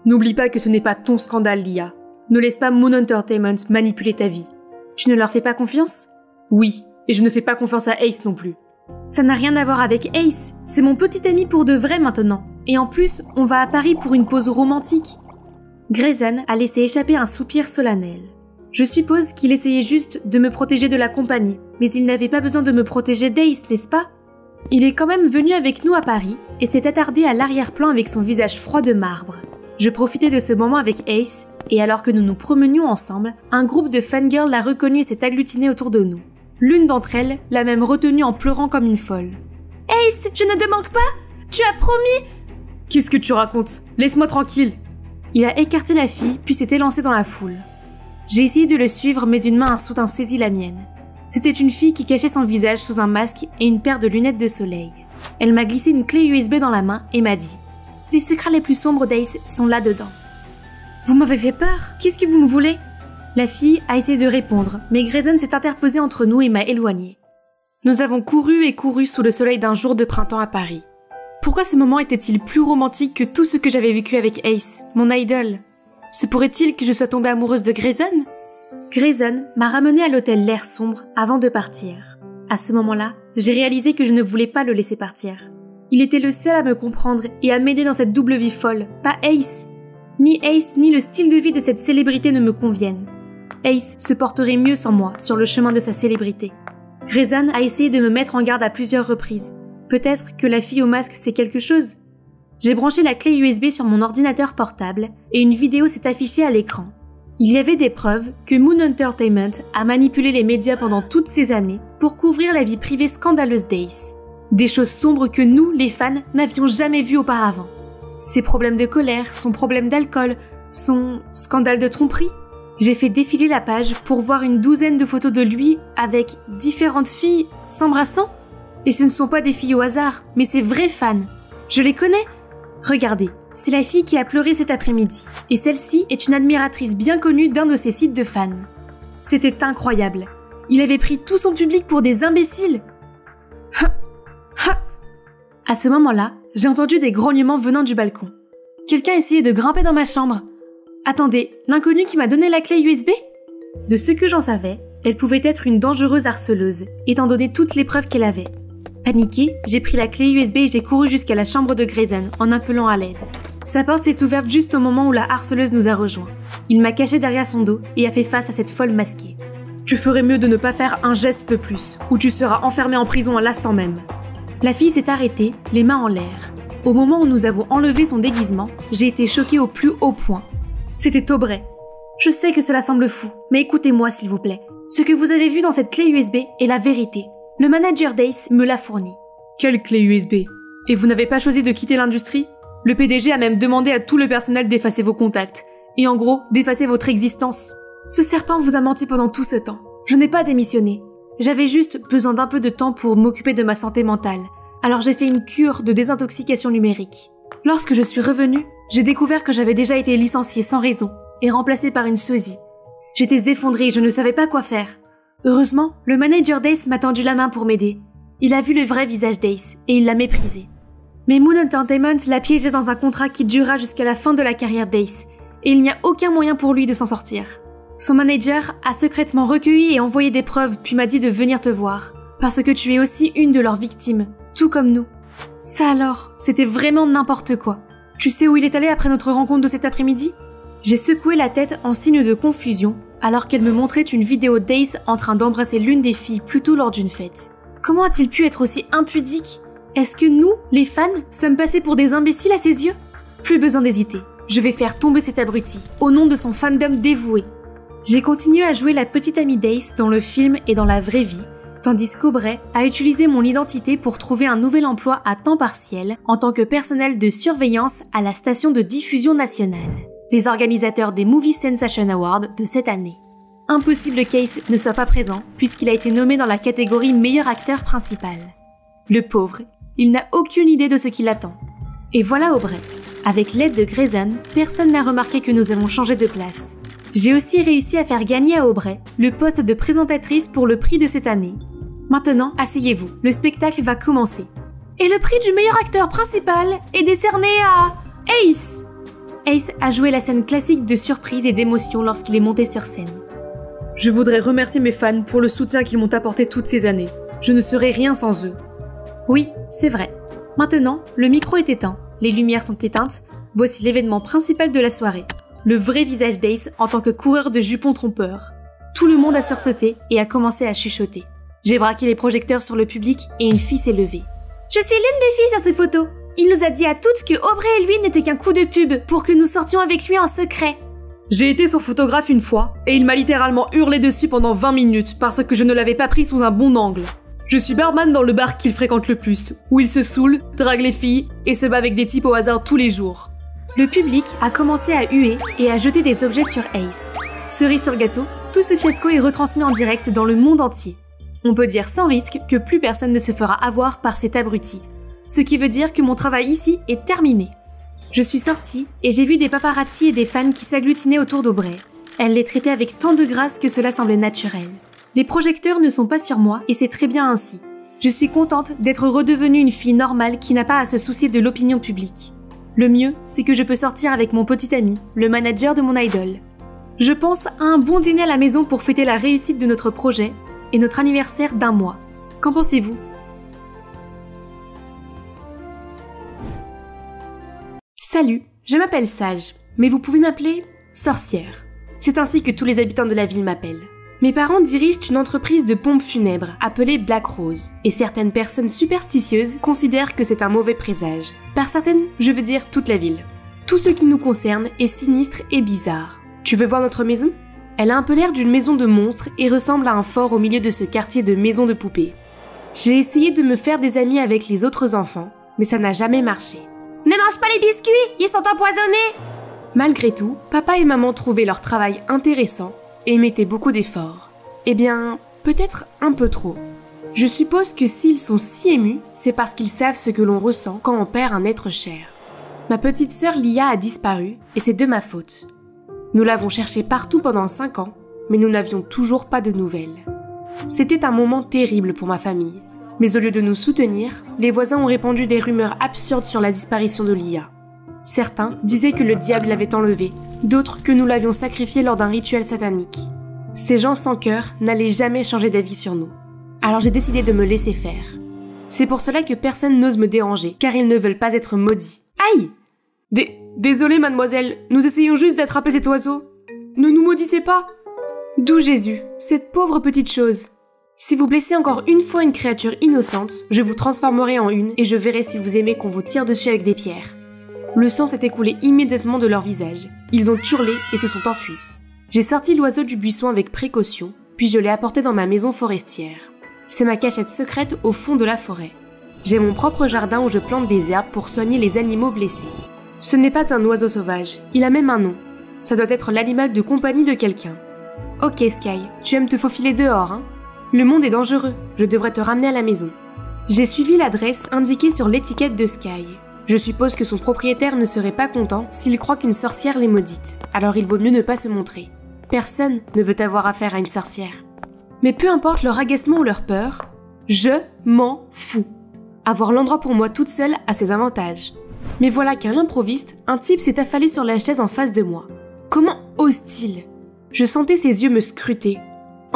N'oublie pas que ce n'est pas ton scandale, Lia. Ne laisse pas Moon Entertainment manipuler ta vie. Tu ne leur fais pas confiance? Oui, et je ne fais pas confiance à Ace non plus. Ça n'a rien à voir avec Ace, c'est mon petit ami pour de vrai maintenant. Et en plus, on va à Paris pour une pause romantique. Grayson a laissé échapper un soupir solennel. Je suppose qu'il essayait juste de me protéger de la compagnie, mais il n'avait pas besoin de me protéger d'Ace, n'est-ce pas? Il est quand même venu avec nous à Paris et s'est attardé à l'arrière-plan avec son visage froid de marbre. Je profitais de ce moment avec Ace, et alors que nous nous promenions ensemble, un groupe de fangirls l'a reconnu et s'est agglutiné autour de nous. L'une d'entre elles l'a même retenue en pleurant comme une folle. « Ace, je ne te manque pas? Tu as promis !»« Qu'est-ce que tu racontes? Laisse-moi tranquille !» Il a écarté la fille, puis s'est élancé dans la foule. J'ai essayé de le suivre, mais une main a soudain saisi la mienne. C'était une fille qui cachait son visage sous un masque et une paire de lunettes de soleil. Elle m'a glissé une clé USB dans la main et m'a dit « Les secrets les plus sombres d'Ace sont là-dedans. » Vous m'avez fait peur? Qu'est-ce que vous me voulez? La fille a essayé de répondre, mais Grayson s'est interposé entre nous et m'a éloigné. Nous avons couru et couru sous le soleil d'un jour de printemps à Paris. Pourquoi ce moment était-il plus romantique que tout ce que j'avais vécu avec Ace, mon idole? Se pourrait-il que je sois tombée amoureuse de Grayson? Grayson m'a ramenée à l'hôtel L'air sombre avant de partir. À ce moment-là, j'ai réalisé que je ne voulais pas le laisser partir. Il était le seul à me comprendre et à m'aider dans cette double vie folle, pas Ace. Ni Ace ni le style de vie de cette célébrité ne me conviennent. Ace se porterait mieux sans moi sur le chemin de sa célébrité. Grayson a essayé de me mettre en garde à plusieurs reprises. Peut-être que la fille au masque sait quelque chose. J'ai branché la clé USB sur mon ordinateur portable et une vidéo s'est affichée à l'écran. Il y avait des preuves que Moon Entertainment a manipulé les médias pendant toutes ces années pour couvrir la vie privée scandaleuse d'Ace. Des choses sombres que nous, les fans, n'avions jamais vues auparavant. Ses problèmes de colère, son problème d'alcool, son scandale de tromperie. J'ai fait défiler la page pour voir une douzaine de photos de lui avec différentes filles s'embrassant. Et ce ne sont pas des filles au hasard, mais ces vraies fans. Je les connais. Regardez, c'est la fille qui a pleuré cet après-midi. Et celle-ci est une admiratrice bien connue d'un de ces sites de fans. C'était incroyable. Il avait pris tout son public pour des imbéciles. À ce moment-là, j'ai entendu des grognements venant du balcon. Quelqu'un essayait de grimper dans ma chambre. Attendez, l'inconnu qui m'a donné la clé USB? De ce que j'en savais, elle pouvait être une dangereuse harceleuse, étant donné toutes les preuves qu'elle avait. Paniquée, j'ai pris la clé USB et j'ai couru jusqu'à la chambre de Grayson en appelant à l'aide. Sa porte s'est ouverte juste au moment où la harceleuse nous a rejoints. Il m'a caché derrière son dos et a fait face à cette folle masquée. Tu ferais mieux de ne pas faire un geste de plus, ou tu seras enfermé en prison à l'instant même. La fille s'est arrêtée, les mains en l'air. Au moment où nous avons enlevé son déguisement, j'ai été choquée au plus haut point. C'était Aubrey. Je sais que cela semble fou, mais écoutez-moi s'il vous plaît. Ce que vous avez vu dans cette clé USB est la vérité. Le manager d'Ace me l'a fournie. Quelle clé USB? Et vous n'avez pas choisi de quitter l'industrie? Le PDG a même demandé à tout le personnel d'effacer vos contacts. Et en gros, d'effacer votre existence. Ce serpent vous a menti pendant tout ce temps. Je n'ai pas démissionné. J'avais juste besoin d'un peu de temps pour m'occuper de ma santé mentale. Alors j'ai fait une cure de désintoxication numérique. Lorsque je suis revenue, j'ai découvert que j'avais déjà été licenciée sans raison et remplacée par une sosie. J'étais effondrée et je ne savais pas quoi faire. Heureusement, le manager d'Ace m'a tendu la main pour m'aider. Il a vu le vrai visage d'Ace et il l'a méprisé. Mais Moon Entertainment l'a piégé dans un contrat qui durera jusqu'à la fin de la carrière d'Ace et il n'y a aucun moyen pour lui de s'en sortir. Son manager a secrètement recueilli et envoyé des preuves puis m'a dit de venir te voir parce que tu es aussi une de leurs victimes, tout comme nous. Ça alors, c'était vraiment n'importe quoi. Tu sais où il est allé après notre rencontre de cet après-midi? J'ai secoué la tête en signe de confusion alors qu'elle me montrait une vidéo d'Ace en train d'embrasser l'une des filles plus tôt lors d'une fête. Comment a-t-il pu être aussi impudique? Est-ce que nous, les fans, sommes passés pour des imbéciles à ses yeux? Plus besoin d'hésiter. Je vais faire tomber cet abruti, au nom de son fandom dévoué. J'ai continué à jouer la petite amie d'Ace dans le film et dans la vraie vie, tandis qu'Aubrey a utilisé mon identité pour trouver un nouvel emploi à temps partiel en tant que personnel de surveillance à la station de diffusion nationale, les organisateurs des Movie Sensation Awards de cette année. Impossible qu'Ace ne soit pas présent puisqu'il a été nommé dans la catégorie meilleur acteur principal. Le pauvre, il n'a aucune idée de ce qui l'attend. Et voilà Aubrey. Avec l'aide de Grayson, personne n'a remarqué que nous avons changé de place. J'ai aussi réussi à faire gagner à Aubrey le poste de présentatrice pour le prix de cette année. Maintenant, asseyez-vous, le spectacle va commencer. Et le prix du meilleur acteur principal est décerné à Ace. Ace a joué la scène classique de surprise et d'émotion lorsqu'il est monté sur scène. Je voudrais remercier mes fans pour le soutien qu'ils m'ont apporté toutes ces années. Je ne serais rien sans eux. Oui, c'est vrai. Maintenant, le micro est éteint, les lumières sont éteintes, voici l'événement principal de la soirée. Le vrai visage d'Ace en tant que coureur de jupons trompeurs. Tout le monde a sursauté et a commencé à chuchoter. J'ai braqué les projecteurs sur le public et une fille s'est levée. Je suis l'une des filles sur ces photos. Il nous a dit à toutes que Aubrey et lui n'étaient qu'un coup de pub pour que nous sortions avec lui en secret. J'ai été son photographe une fois et il m'a littéralement hurlé dessus pendant 20 minutes parce que je ne l'avais pas pris sous un bon angle. Je suis barman dans le bar qu'il fréquente le plus, où il se saoule, drague les filles et se bat avec des types au hasard tous les jours. Le public a commencé à huer et à jeter des objets sur Ace. Cerise sur le gâteau, tout ce fiasco est retransmis en direct dans le monde entier. On peut dire sans risque que plus personne ne se fera avoir par cet abruti. Ce qui veut dire que mon travail ici est terminé. Je suis sortie et j'ai vu des paparazzis et des fans qui s'agglutinaient autour d'Aubrey. Elle les traitait avec tant de grâce que cela semblait naturel. Les projecteurs ne sont pas sur moi et c'est très bien ainsi. Je suis contente d'être redevenue une fille normale qui n'a pas à se soucier de l'opinion publique. Le mieux, c'est que je peux sortir avec mon petit ami, le manager de mon idole. Je pense à un bon dîner à la maison pour fêter la réussite de notre projet et notre anniversaire d'1 mois. Qu'en pensez-vous? Salut, je m'appelle Sage, mais vous pouvez m'appeler Sorcière. C'est ainsi que tous les habitants de la ville m'appellent. Mes parents dirigent une entreprise de pompes funèbres appelée Black Rose, et certaines personnes superstitieuses considèrent que c'est un mauvais présage. Par certaines, je veux dire toute la ville. Tout ce qui nous concerne est sinistre et bizarre. Tu veux voir notre maison? Elle a un peu l'air d'une maison de monstres et ressemble à un fort au milieu de ce quartier de maisons de poupées. J'ai essayé de me faire des amis avec les autres enfants, mais ça n'a jamais marché. Ne mange pas les biscuits, ils sont empoisonnés! Malgré tout, papa et maman trouvaient leur travail intéressant et mettaient beaucoup d'efforts. Eh bien, peut-être un peu trop. Je suppose que s'ils sont si émus, c'est parce qu'ils savent ce que l'on ressent quand on perd un être cher. Ma petite sœur Lia a disparu et c'est de ma faute. Nous l'avons cherchée partout pendant 5 ans, mais nous n'avions toujours pas de nouvelles. C'était un moment terrible pour ma famille, mais au lieu de nous soutenir, les voisins ont répandu des rumeurs absurdes sur la disparition de Lia. Certains disaient que le diable l'avait enlevée, d'autres que nous l'avions sacrifiée lors d'un rituel satanique. Ces gens sans cœur n'allaient jamais changer d'avis sur nous. Alors j'ai décidé de me laisser faire. C'est pour cela que personne n'ose me déranger, car ils ne veulent pas être maudits. Aïe! Désolée mademoiselle, nous essayons juste d'attraper cet oiseau. Ne nous maudissez pas! D'où Jésus, cette pauvre petite chose. Si vous blessez encore une fois une créature innocente, je vous transformerai en une et je verrai si vous aimez qu'on vous tire dessus avec des pierres. Le sang s'est écoulé immédiatement de leur visage. Ils ont hurlé et se sont enfuis. J'ai sorti l'oiseau du buisson avec précaution, puis je l'ai apporté dans ma maison forestière. C'est ma cachette secrète au fond de la forêt. J'ai mon propre jardin où je plante des herbes pour soigner les animaux blessés. Ce n'est pas un oiseau sauvage, il a même un nom. Ça doit être l'animal de compagnie de quelqu'un. Ok Sky, tu aimes te faufiler dehors, hein? Le monde est dangereux, je devrais te ramener à la maison. J'ai suivi l'adresse indiquée sur l'étiquette de Sky. Je suppose que son propriétaire ne serait pas content s'il croit qu'une sorcière l'est maudite, alors il vaut mieux ne pas se montrer. Personne ne veut avoir affaire à une sorcière. Mais peu importe leur agacement ou leur peur, je m'en fous. Avoir l'endroit pour moi toute seule a ses avantages. Mais voilà qu'à l'improviste, un type s'est affalé sur la chaise en face de moi. Comment ose-t-il? Je sentais ses yeux me scruter.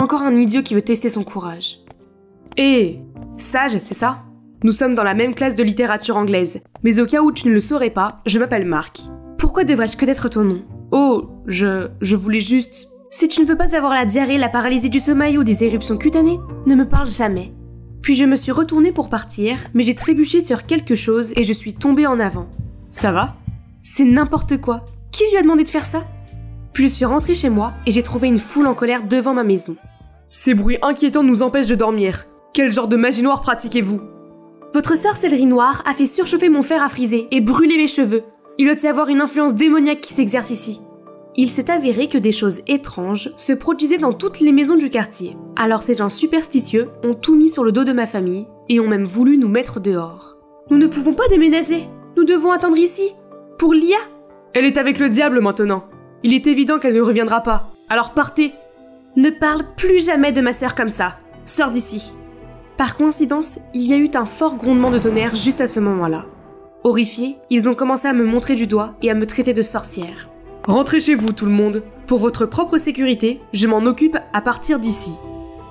Encore un idiot qui veut tester son courage. Hé, sage, c'est ça? Nous sommes dans la même classe de littérature anglaise, mais au cas où tu ne le saurais pas, je m'appelle Marc. Pourquoi devrais-je connaître ton nom? Oh, je voulais juste... Si tu ne veux pas avoir la diarrhée, la paralysie du sommeil ou des éruptions cutanées, ne me parle jamais. Puis je me suis retournée pour partir, mais j'ai trébuché sur quelque chose et je suis tombée en avant. Ça va? C'est n'importe quoi. Qui lui a demandé de faire ça? Puis je suis rentrée chez moi et j'ai trouvé une foule en colère devant ma maison. Ces bruits inquiétants nous empêchent de dormir. Quel genre de magie noire pratiquez-vous? Votre sorcellerie noire a fait surchauffer mon fer à friser et brûler mes cheveux. Il doit y avoir une influence démoniaque qui s'exerce ici. Il s'est avéré que des choses étranges se produisaient dans toutes les maisons du quartier. Alors ces gens superstitieux ont tout mis sur le dos de ma famille et ont même voulu nous mettre dehors. Nous ne pouvons pas déménager. Nous devons attendre ici. Pour Lia? Elle est avec le diable maintenant. Il est évident qu'elle ne reviendra pas. Alors partez. Ne parle plus jamais de ma sœur comme ça. Sors d'ici. Par coïncidence, il y a eu un fort grondement de tonnerre juste à ce moment-là. Horrifiés, ils ont commencé à me montrer du doigt et à me traiter de sorcière. Rentrez chez vous tout le monde. Pour votre propre sécurité, je m'en occupe à partir d'ici.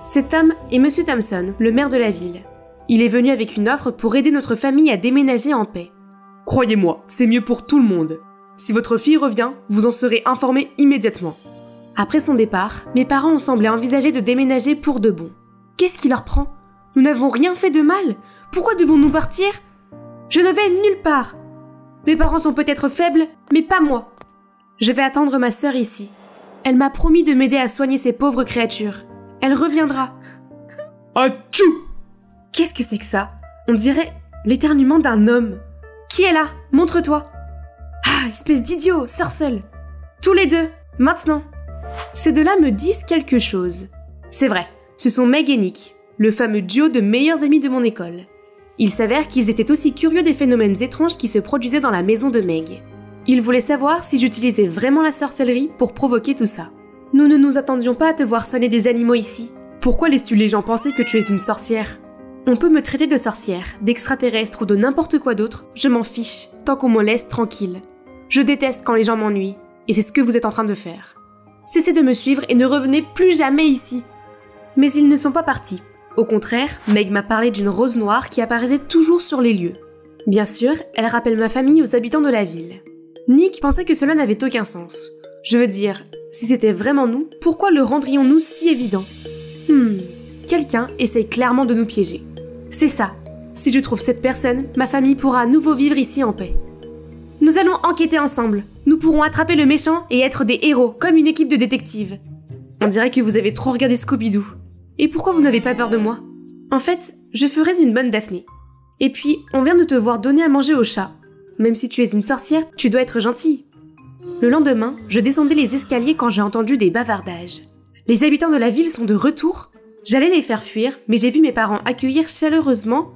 Cet homme est Monsieur Thompson, le maire de la ville. Il est venu avec une offre pour aider notre famille à déménager en paix. Croyez-moi, c'est mieux pour tout le monde. Si votre fille revient, vous en serez informé immédiatement. Après son départ, mes parents ont semblé envisager de déménager pour de bon. Qu'est-ce qui leur prend? Nous n'avons rien fait de mal. Pourquoi devons-nous partir? Je ne vais nulle part. Mes parents sont peut-être faibles, mais pas moi. Je vais attendre ma sœur ici. Elle m'a promis de m'aider à soigner ces pauvres créatures. Elle reviendra. Atchou! Qu'est-ce que c'est que ça? On dirait l'éternuement d'un homme. Qui est là? Montre-toi. Ah, espèce d'idiot, sors seul. Tous les deux, maintenant. Ces deux-là me disent quelque chose. C'est vrai, ce sont Meg et Nick, le fameux duo de meilleurs amis de mon école. Il s'avère qu'ils étaient aussi curieux des phénomènes étranges qui se produisaient dans la maison de Meg. Ils voulaient savoir si j'utilisais vraiment la sorcellerie pour provoquer tout ça. Nous ne nous attendions pas à te voir soigner des animaux ici. Pourquoi laisses-tu les gens penser que tu es une sorcière? On peut me traiter de sorcière, d'extraterrestre ou de n'importe quoi d'autre, je m'en fiche, tant qu'on me laisse tranquille. Je déteste quand les gens m'ennuient, et c'est ce que vous êtes en train de faire. Cessez de me suivre et ne revenez plus jamais ici. Mais ils ne sont pas partis. Au contraire, Meg m'a parlé d'une rose noire qui apparaissait toujours sur les lieux. Bien sûr, elle rappelle ma famille aux habitants de la ville. Nick pensait que cela n'avait aucun sens. Je veux dire, si c'était vraiment nous, pourquoi le rendrions-nous si évident? Quelqu'un essaye clairement de nous piéger. C'est ça. Si je trouve cette personne, ma famille pourra à nouveau vivre ici en paix. Nous allons enquêter ensemble. Nous pourrons attraper le méchant et être des héros, comme une équipe de détectives. On dirait que vous avez trop regardé Scooby-Doo. Et pourquoi vous n'avez pas peur de moi? En fait, je ferais une bonne Daphné. Et puis, on vient de te voir donner à manger au chat. Même si tu es une sorcière, tu dois être gentille. Le lendemain, je descendais les escaliers quand j'ai entendu des bavardages. Les habitants de la ville sont de retour? J'allais les faire fuir, mais j'ai vu mes parents accueillir chaleureusement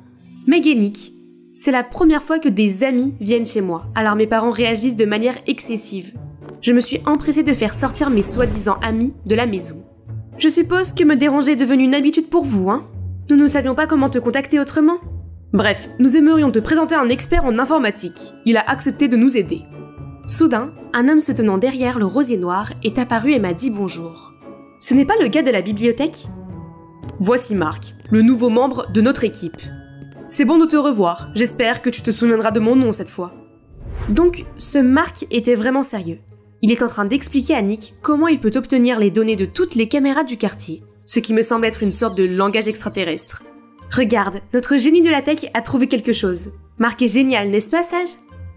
Meg et Nick. C'est la première fois que des amis viennent chez moi, alors mes parents réagissent de manière excessive. Je me suis empressée de faire sortir mes soi-disant amis de la maison. Je suppose que me déranger est devenu une habitude pour vous, hein? Nous ne savions pas comment te contacter autrement. Bref, nous aimerions te présenter un expert en informatique. Il a accepté de nous aider. Soudain, un homme se tenant derrière le rosier noir est apparu et m'a dit bonjour. Ce n'est pas le gars de la bibliothèque? Voici Marc, le nouveau membre de notre équipe. C'est bon de te revoir, j'espère que tu te souviendras de mon nom cette fois. Donc, ce Marc était vraiment sérieux. Il est en train d'expliquer à Nick comment il peut obtenir les données de toutes les caméras du quartier, ce qui me semble être une sorte de langage extraterrestre. Regarde, notre génie de la tech a trouvé quelque chose. Marc est génial, n'est-ce pas, Sage?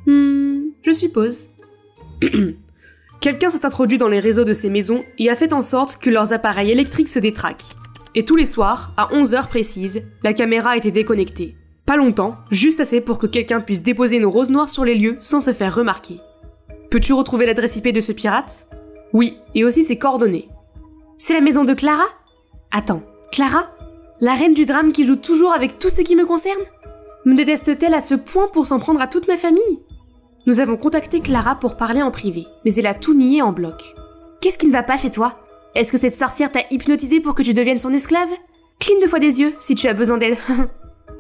Je suppose. Quelqu'un s'est introduit dans les réseaux de ces maisons et a fait en sorte que leurs appareils électriques se détraquent. Et tous les soirs, à 11h précises, la caméra a été déconnectée. Pas longtemps, juste assez pour que quelqu'un puisse déposer nos roses noires sur les lieux sans se faire remarquer. Peux-tu retrouver l'adresse IP de ce pirate? Oui, et aussi ses coordonnées. C'est la maison de Clara? Attends, Clara? La reine du drame qui joue toujours avec tout ce qui me concerne? Me déteste-t-elle à ce point pour s'en prendre à toute ma famille? Nous avons contacté Clara pour parler en privé, mais elle a tout nié en bloc. Qu'est-ce qui ne va pas chez toi? Est-ce que cette sorcière t'a hypnotisé pour que tu deviennes son esclave? Cligne 2 fois des yeux si tu as besoin d'aide.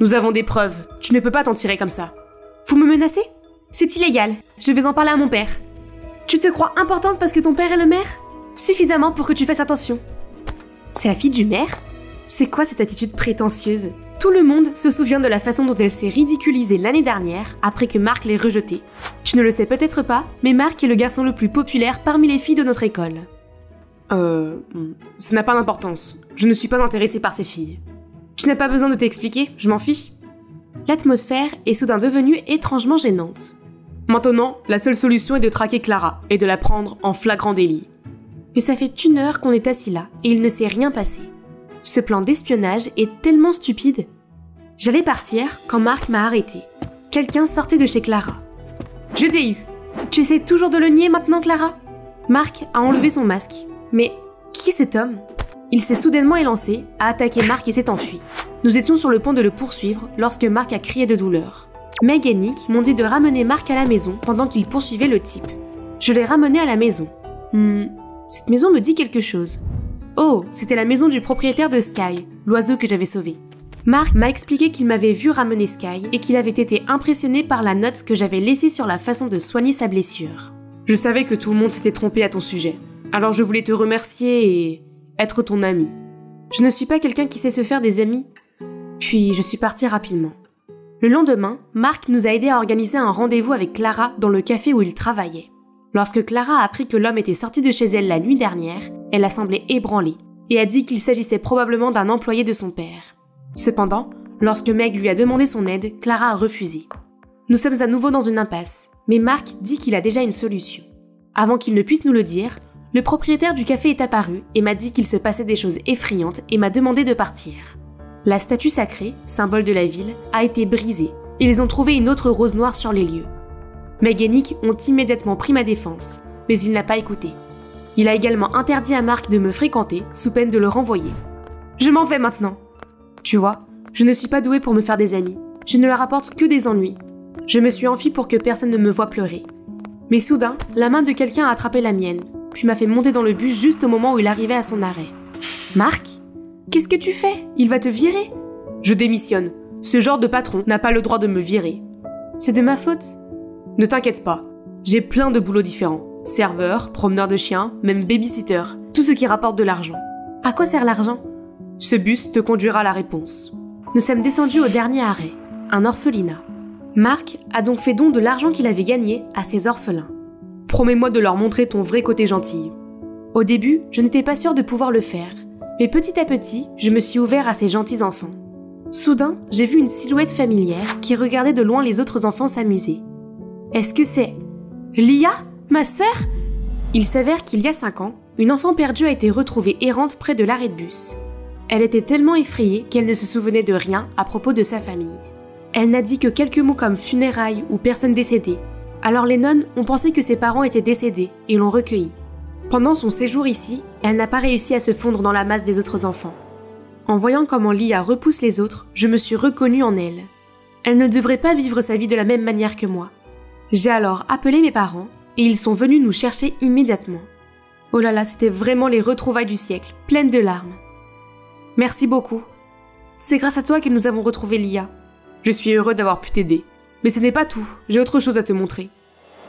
Nous avons des preuves, tu ne peux pas t'en tirer comme ça. Vous me menacez? C'est illégal, je vais en parler à mon père. Tu te crois importante parce que ton père est le maire? Suffisamment pour que tu fasses attention. C'est la fille du maire? C'est quoi cette attitude prétentieuse? Tout le monde se souvient de la façon dont elle s'est ridiculisée l'année dernière après que Marc l'ait rejetée. Tu ne le sais peut-être pas, mais Marc est le garçon le plus populaire parmi les filles de notre école. Ça n'a pas d'importance. Je ne suis pas intéressée par ces filles. Tu n'as pas besoin de t'expliquer, je m'en fiche. L'atmosphère est soudain devenue étrangement gênante. Maintenant, la seule solution est de traquer Clara et de la prendre en flagrant délit. Mais ça fait 1 heure qu'on est assis là et il ne s'est rien passé. Ce plan d'espionnage est tellement stupide. J'allais partir quand Marc m'a arrêté. Quelqu'un sortait de chez Clara. Je t'ai eu. Tu essaies toujours de le nier maintenant, Clara? Marc a enlevé son masque. Mais qui est cet homme? Il s'est soudainement élancé, a attaqué Marc et s'est enfui. Nous étions sur le point de le poursuivre lorsque Marc a crié de douleur. Meg et Nick m'ont dit de ramener Marc à la maison pendant qu'il poursuivait le type. Je l'ai ramené à la maison. Cette maison me dit quelque chose. Oh, c'était la maison du propriétaire de Sky, l'oiseau que j'avais sauvé. Marc m'a expliqué qu'il m'avait vu ramener Sky et qu'il avait été impressionné par la note que j'avais laissée sur la façon de soigner sa blessure. Je savais que tout le monde s'était trompé à ton sujet. Alors je voulais te remercier et être ton ami. Je ne suis pas quelqu'un qui sait se faire des amis. Puis je suis partie rapidement. Le lendemain, Marc nous a aidés à organiser un rendez-vous avec Clara dans le café où il travaillait. Lorsque Clara a appris que l'homme était sorti de chez elle la nuit dernière, elle a semblé ébranlée et a dit qu'il s'agissait probablement d'un employé de son père. Cependant, lorsque Meg lui a demandé son aide, Clara a refusé. Nous sommes à nouveau dans une impasse, mais Marc dit qu'il a déjà une solution. Avant qu'il ne puisse nous le dire, le propriétaire du café est apparu et m'a dit qu'il se passait des choses effrayantes et m'a demandé de partir. La statue sacrée, symbole de la ville, a été brisée et ils ont trouvé une autre rose noire sur les lieux. Meg et Nick ont immédiatement pris ma défense, mais il n'a pas écouté. Il a également interdit à Marc de me fréquenter sous peine de le renvoyer. Je m'en vais maintenant. Tu vois, je ne suis pas douée pour me faire des amis. Je ne leur apporte que des ennuis. Je me suis enfuie pour que personne ne me voie pleurer. Mais soudain, la main de quelqu'un a attrapé la mienne, puis m'a fait monter dans le bus juste au moment où il arrivait à son arrêt. Marc? Qu'est-ce que tu fais? Il va te virer? Je démissionne. Ce genre de patron n'a pas le droit de me virer. C'est de ma faute? Ne t'inquiète pas. J'ai plein de boulots différents. Serveur, promeneur de chiens, même babysitter. Tout ce qui rapporte de l'argent. À quoi sert l'argent? Ce bus te conduira à la réponse. Nous sommes descendus au dernier arrêt, un orphelinat. Marc a donc fait don de l'argent qu'il avait gagné à ses orphelins. Promets-moi de leur montrer ton vrai côté gentil. Au début, je n'étais pas sûre de pouvoir le faire, mais petit à petit, je me suis ouvert à ces gentils enfants. Soudain, j'ai vu une silhouette familière qui regardait de loin les autres enfants s'amuser. Est-ce que c'est Lia, ma sœur? Il s'avère qu'il y a 5 ans, une enfant perdue a été retrouvée errante près de l'arrêt de bus. Elle était tellement effrayée qu'elle ne se souvenait de rien à propos de sa famille. Elle n'a dit que quelques mots comme funérailles ou personne décédée. Alors les nonnes ont pensé que ses parents étaient décédés et l'ont recueillie. Pendant son séjour ici, elle n'a pas réussi à se fondre dans la masse des autres enfants. En voyant comment Lia repousse les autres, je me suis reconnue en elle. Elle ne devrait pas vivre sa vie de la même manière que moi. J'ai alors appelé mes parents et ils sont venus nous chercher immédiatement. Oh là là, c'était vraiment les retrouvailles du siècle, pleines de larmes. Merci beaucoup. C'est grâce à toi que nous avons retrouvé Lia. Je suis heureux d'avoir pu t'aider. Mais ce n'est pas tout, j'ai autre chose à te montrer.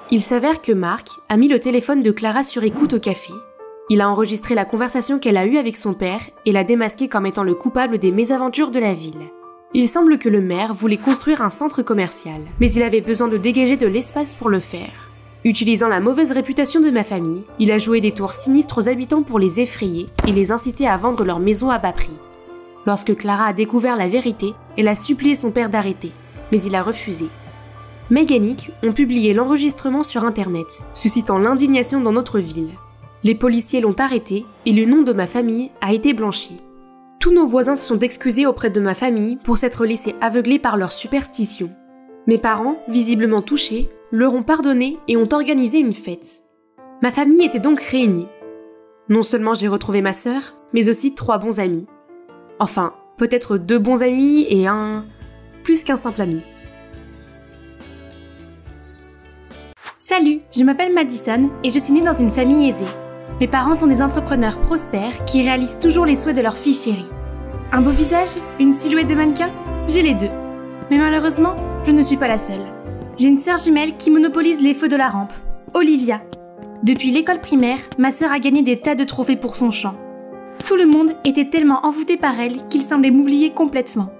Il s'avère que Marc a mis le téléphone de Clara sur écoute au café. Il a enregistré la conversation qu'elle a eue avec son père et l'a démasqué comme étant le coupable des mésaventures de la ville. Il semble que le maire voulait construire un centre commercial, mais il avait besoin de dégager de l'espace pour le faire. Utilisant la mauvaise réputation de ma famille, il a joué des tours sinistres aux habitants pour les effrayer et les inciter à vendre leur maison à bas prix. Lorsque Clara a découvert la vérité, elle a supplié son père d'arrêter, mais il a refusé. Meg et Nick ont publié l'enregistrement sur internet, suscitant l'indignation dans notre ville. Les policiers l'ont arrêté et le nom de ma famille a été blanchi. Tous nos voisins se sont excusés auprès de ma famille pour s'être laissés aveugler par leur superstition. Mes parents, visiblement touchés, leur ont pardonné et ont organisé une fête. Ma famille était donc réunie. Non seulement j'ai retrouvé ma sœur, mais aussi 3 bons amis. Enfin, peut-être 2 bons amis et plus qu'un simple ami. Salut, je m'appelle Madison et je suis née dans une famille aisée. Mes parents sont des entrepreneurs prospères qui réalisent toujours les souhaits de leur fille chérie. Un beau visage? Une silhouette de mannequin? J'ai les deux. Mais malheureusement, je ne suis pas la seule. J'ai une sœur jumelle qui monopolise les feux de la rampe, Olivia. Depuis l'école primaire, ma sœur a gagné des tas de trophées pour son chant. Tout le monde était tellement envoûté par elle qu'il semblait m'oublier complètement.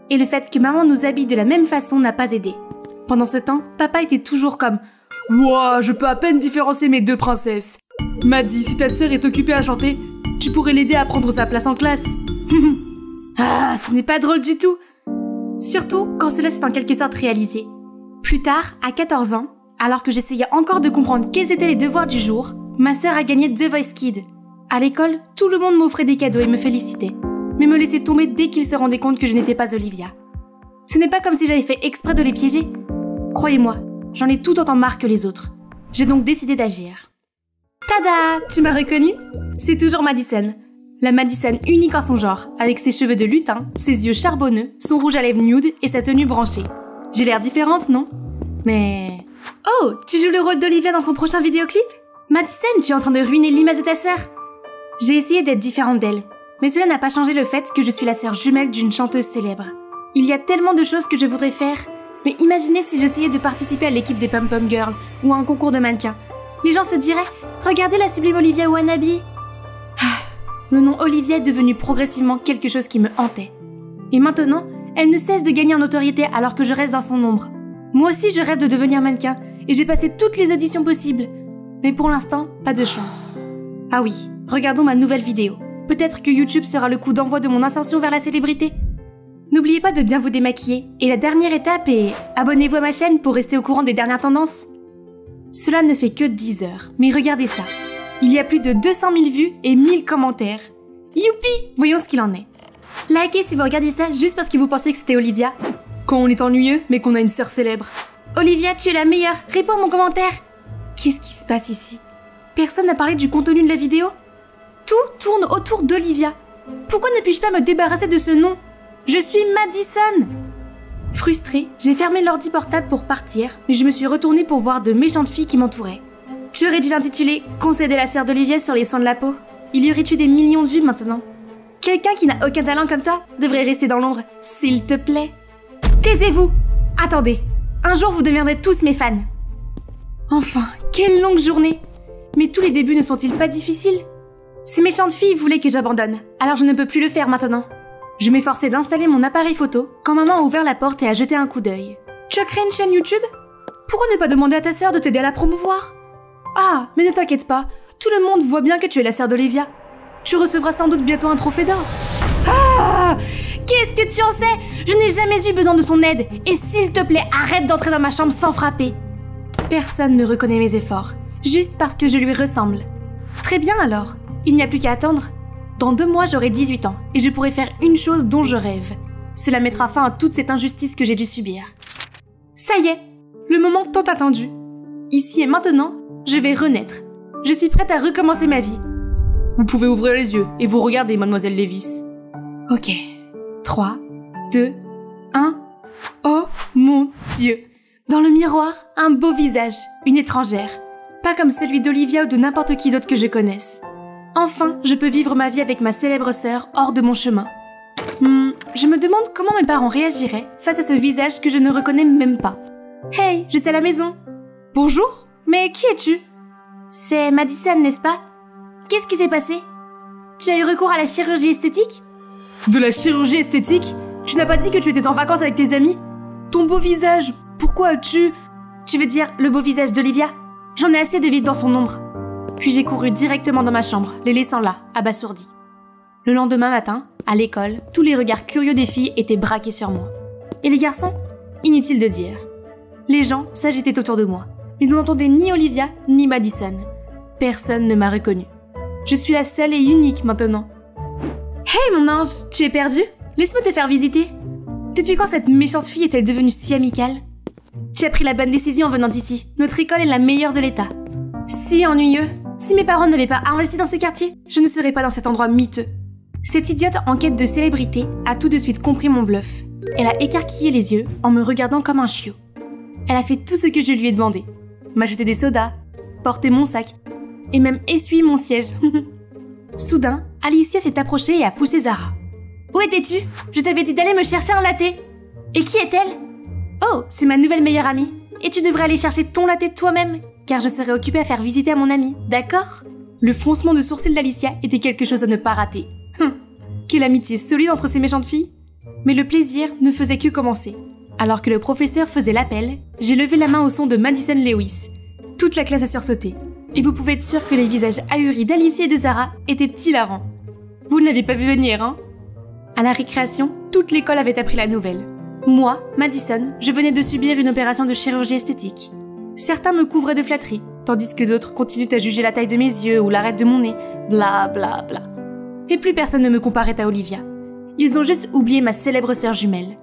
Et le fait que maman nous habille de la même façon n'a pas aidé. Pendant ce temps, papa était toujours comme « Ouah, je peux à peine différencier mes 2 princesses. Maddie, si ta sœur est occupée à chanter, tu pourrais l'aider à prendre sa place en classe. » Ah, ce n'est pas drôle du tout. Surtout quand cela s'est en quelque sorte réalisé. Plus tard, à 14 ans, alors que j'essayais encore de comprendre quels étaient les devoirs du jour, ma sœur a gagné The Voice Kids. À l'école, tout le monde m'offrait des cadeaux et me félicitait, mais me laissait tomber dès qu'ils se rendaient compte que je n'étais pas Olivia. Ce n'est pas comme si j'avais fait exprès de les piéger. Croyez-moi, j'en ai tout autant marre que les autres. J'ai donc décidé d'agir. Tada! Tu m'as reconnue? C'est toujours Madison. La Madison unique en son genre, avec ses cheveux de lutin, ses yeux charbonneux, son rouge à lèvres nude et sa tenue branchée. J'ai l'air différente, non? Mais... Oh! Tu joues le rôle d'Olivia dans son prochain vidéoclip? Madison, tu es en train de ruiner l'image de ta sœur! J'ai essayé d'être différente d'elle, mais cela n'a pas changé le fait que je suis la sœur jumelle d'une chanteuse célèbre. Il y a tellement de choses que je voudrais faire, mais imaginez si j'essayais de participer à l'équipe des Pom Pom Girls ou à un concours de mannequins. Les gens se diraient « Regardez la sublime Olivia Wannabe !» Le nom Olivia est devenu progressivement quelque chose qui me hantait. Et maintenant, elle ne cesse de gagner en notoriété alors que je reste dans son ombre. Moi aussi, je rêve de devenir mannequin et j'ai passé toutes les auditions possibles. Mais pour l'instant, pas de chance. Ah oui, regardons ma nouvelle vidéo. Peut-être que YouTube sera le coup d'envoi de mon ascension vers la célébrité. N'oubliez pas de bien vous démaquiller. Et la dernière étape est... abonnez-vous à ma chaîne pour rester au courant des dernières tendances. Cela ne fait que 10 heures, mais regardez ça. Il y a plus de 200 000 vues et 1000 commentaires. Youpi! Voyons ce qu'il en est. Likez si vous regardez ça juste parce que vous pensez que c'était Olivia. Quand on est ennuyeux, mais qu'on a une sœur célèbre. Olivia, tu es la meilleure. Réponds à mon commentaire. Qu'est-ce qui se passe ici? Personne n'a parlé du contenu de la vidéo? Tout tourne autour d'Olivia. Pourquoi ne puis-je pas me débarrasser de ce nom? Je suis Madison! Frustrée, j'ai fermé l'ordi portable pour partir, mais je me suis retournée pour voir de méchantes filles qui m'entouraient. J'aurais dû l'intituler « Conseil de la sœur d'Olivia sur les soins de la peau ». Il y aurait eu des millions de vues maintenant. Quelqu'un qui n'a aucun talent comme toi devrait rester dans l'ombre, s'il te plaît. Taisez-vous! Attendez, un jour vous deviendrez tous mes fans. Enfin, quelle longue journée! Mais tous les débuts ne sont-ils pas difficiles? Ces méchantes filles voulaient que j'abandonne, alors je ne peux plus le faire maintenant. Je m'efforçais d'installer mon appareil photo quand maman a ouvert la porte et a jeté un coup d'œil. Tu as créé une chaîne YouTube? Pourquoi ne pas demander à ta sœur de t'aider à la promouvoir? Ah, mais ne t'inquiète pas, tout le monde voit bien que tu es la sœur d'Olivia. Tu recevras sans doute bientôt un trophée d'or. Ah! Qu'est-ce que tu en sais? Je n'ai jamais eu besoin de son aide, et s'il te plaît, arrête d'entrer dans ma chambre sans frapper. Personne ne reconnaît mes efforts, juste parce que je lui ressemble. Très bien alors, il n'y a plus qu'à attendre. Dans 2 mois, j'aurai 18 ans, et je pourrai faire une chose dont je rêve. Cela mettra fin à toute cette injustice que j'ai dû subir. Ça y est, le moment tant attendu. Ici et maintenant, je vais renaître. Je suis prête à recommencer ma vie. Vous pouvez ouvrir les yeux et vous regarder, mademoiselle Lévis. Ok. 3, 2, 1. Oh mon Dieu! Dans le miroir, un beau visage, une étrangère. Pas comme celui d'Olivia ou de n'importe qui d'autre que je connaisse. Enfin, je peux vivre ma vie avec ma célèbre sœur hors de mon chemin. Je me demande comment mes parents réagiraient face à ce visage que je ne reconnais même pas. Hey, je suis à la maison. Bonjour, mais qui es-tu? C'est Madison, n'est-ce pas? Qu'est-ce qui s'est passé? Tu as eu recours à la chirurgie esthétique? De la chirurgie esthétique? Tu n'as pas dit que tu étais en vacances avec tes amis? Ton beau visage, pourquoi as-tu... Tu veux dire le beau visage d'Olivia? J'en ai assez de vide dans son ombre. Puis j'ai couru directement dans ma chambre, les laissant là, abasourdis. Le lendemain matin, à l'école, tous les regards curieux des filles étaient braqués sur moi. Et les garçons? Inutile de dire. Les gens s'agitaient autour de moi. Ils n'entendaient ni Olivia, ni Madison. Personne ne m'a reconnue. Je suis la seule et unique maintenant. Hey mon ange, tu es perdu? Laisse-moi te faire visiter. Depuis quand cette méchante fille est-elle devenue si amicale? Tu as pris la bonne décision en venant ici. Notre école est la meilleure de l'État. Si ennuyeux. Si mes parents n'avaient pas investi dans ce quartier, je ne serais pas dans cet endroit miteux. Cette idiote en quête de célébrité a tout de suite compris mon bluff. Elle a écarquillé les yeux en me regardant comme un chiot. Elle a fait tout ce que je lui ai demandé. M'acheter des sodas, porter mon sac, et même essuyer mon siège. Soudain, Alicia s'est approchée et a poussé Zara. « Où étais-tu? Je t'avais dit d'aller me chercher un latte. » « Et qui est-elle? »« Oh, c'est ma nouvelle meilleure amie. Et tu devrais aller chercher ton latte toi-même, car je serai occupée à faire visiter à mon amie, d'accord ?» Le froncement de sourcils d'Alicia était quelque chose à ne pas rater. Quelle amitié solide entre ces méchantes filles! Mais le plaisir ne faisait que commencer. Alors que le professeur faisait l'appel, j'ai levé la main au son de Madison Lewis. Toute la classe a sursauté. Et vous pouvez être sûr que les visages ahuris d'Alicia et de Zara étaient hilarants. Vous ne l'avez pas vu venir, hein? À la récréation, toute l'école avait appris la nouvelle. Moi, Madison, je venais de subir une opération de chirurgie esthétique. Certains me couvraient de flatteries, tandis que d'autres continuent à juger la taille de mes yeux ou l'arête de mon nez, bla bla bla. Et plus personne ne me comparait à Olivia. Ils ont juste oublié ma célèbre sœur jumelle.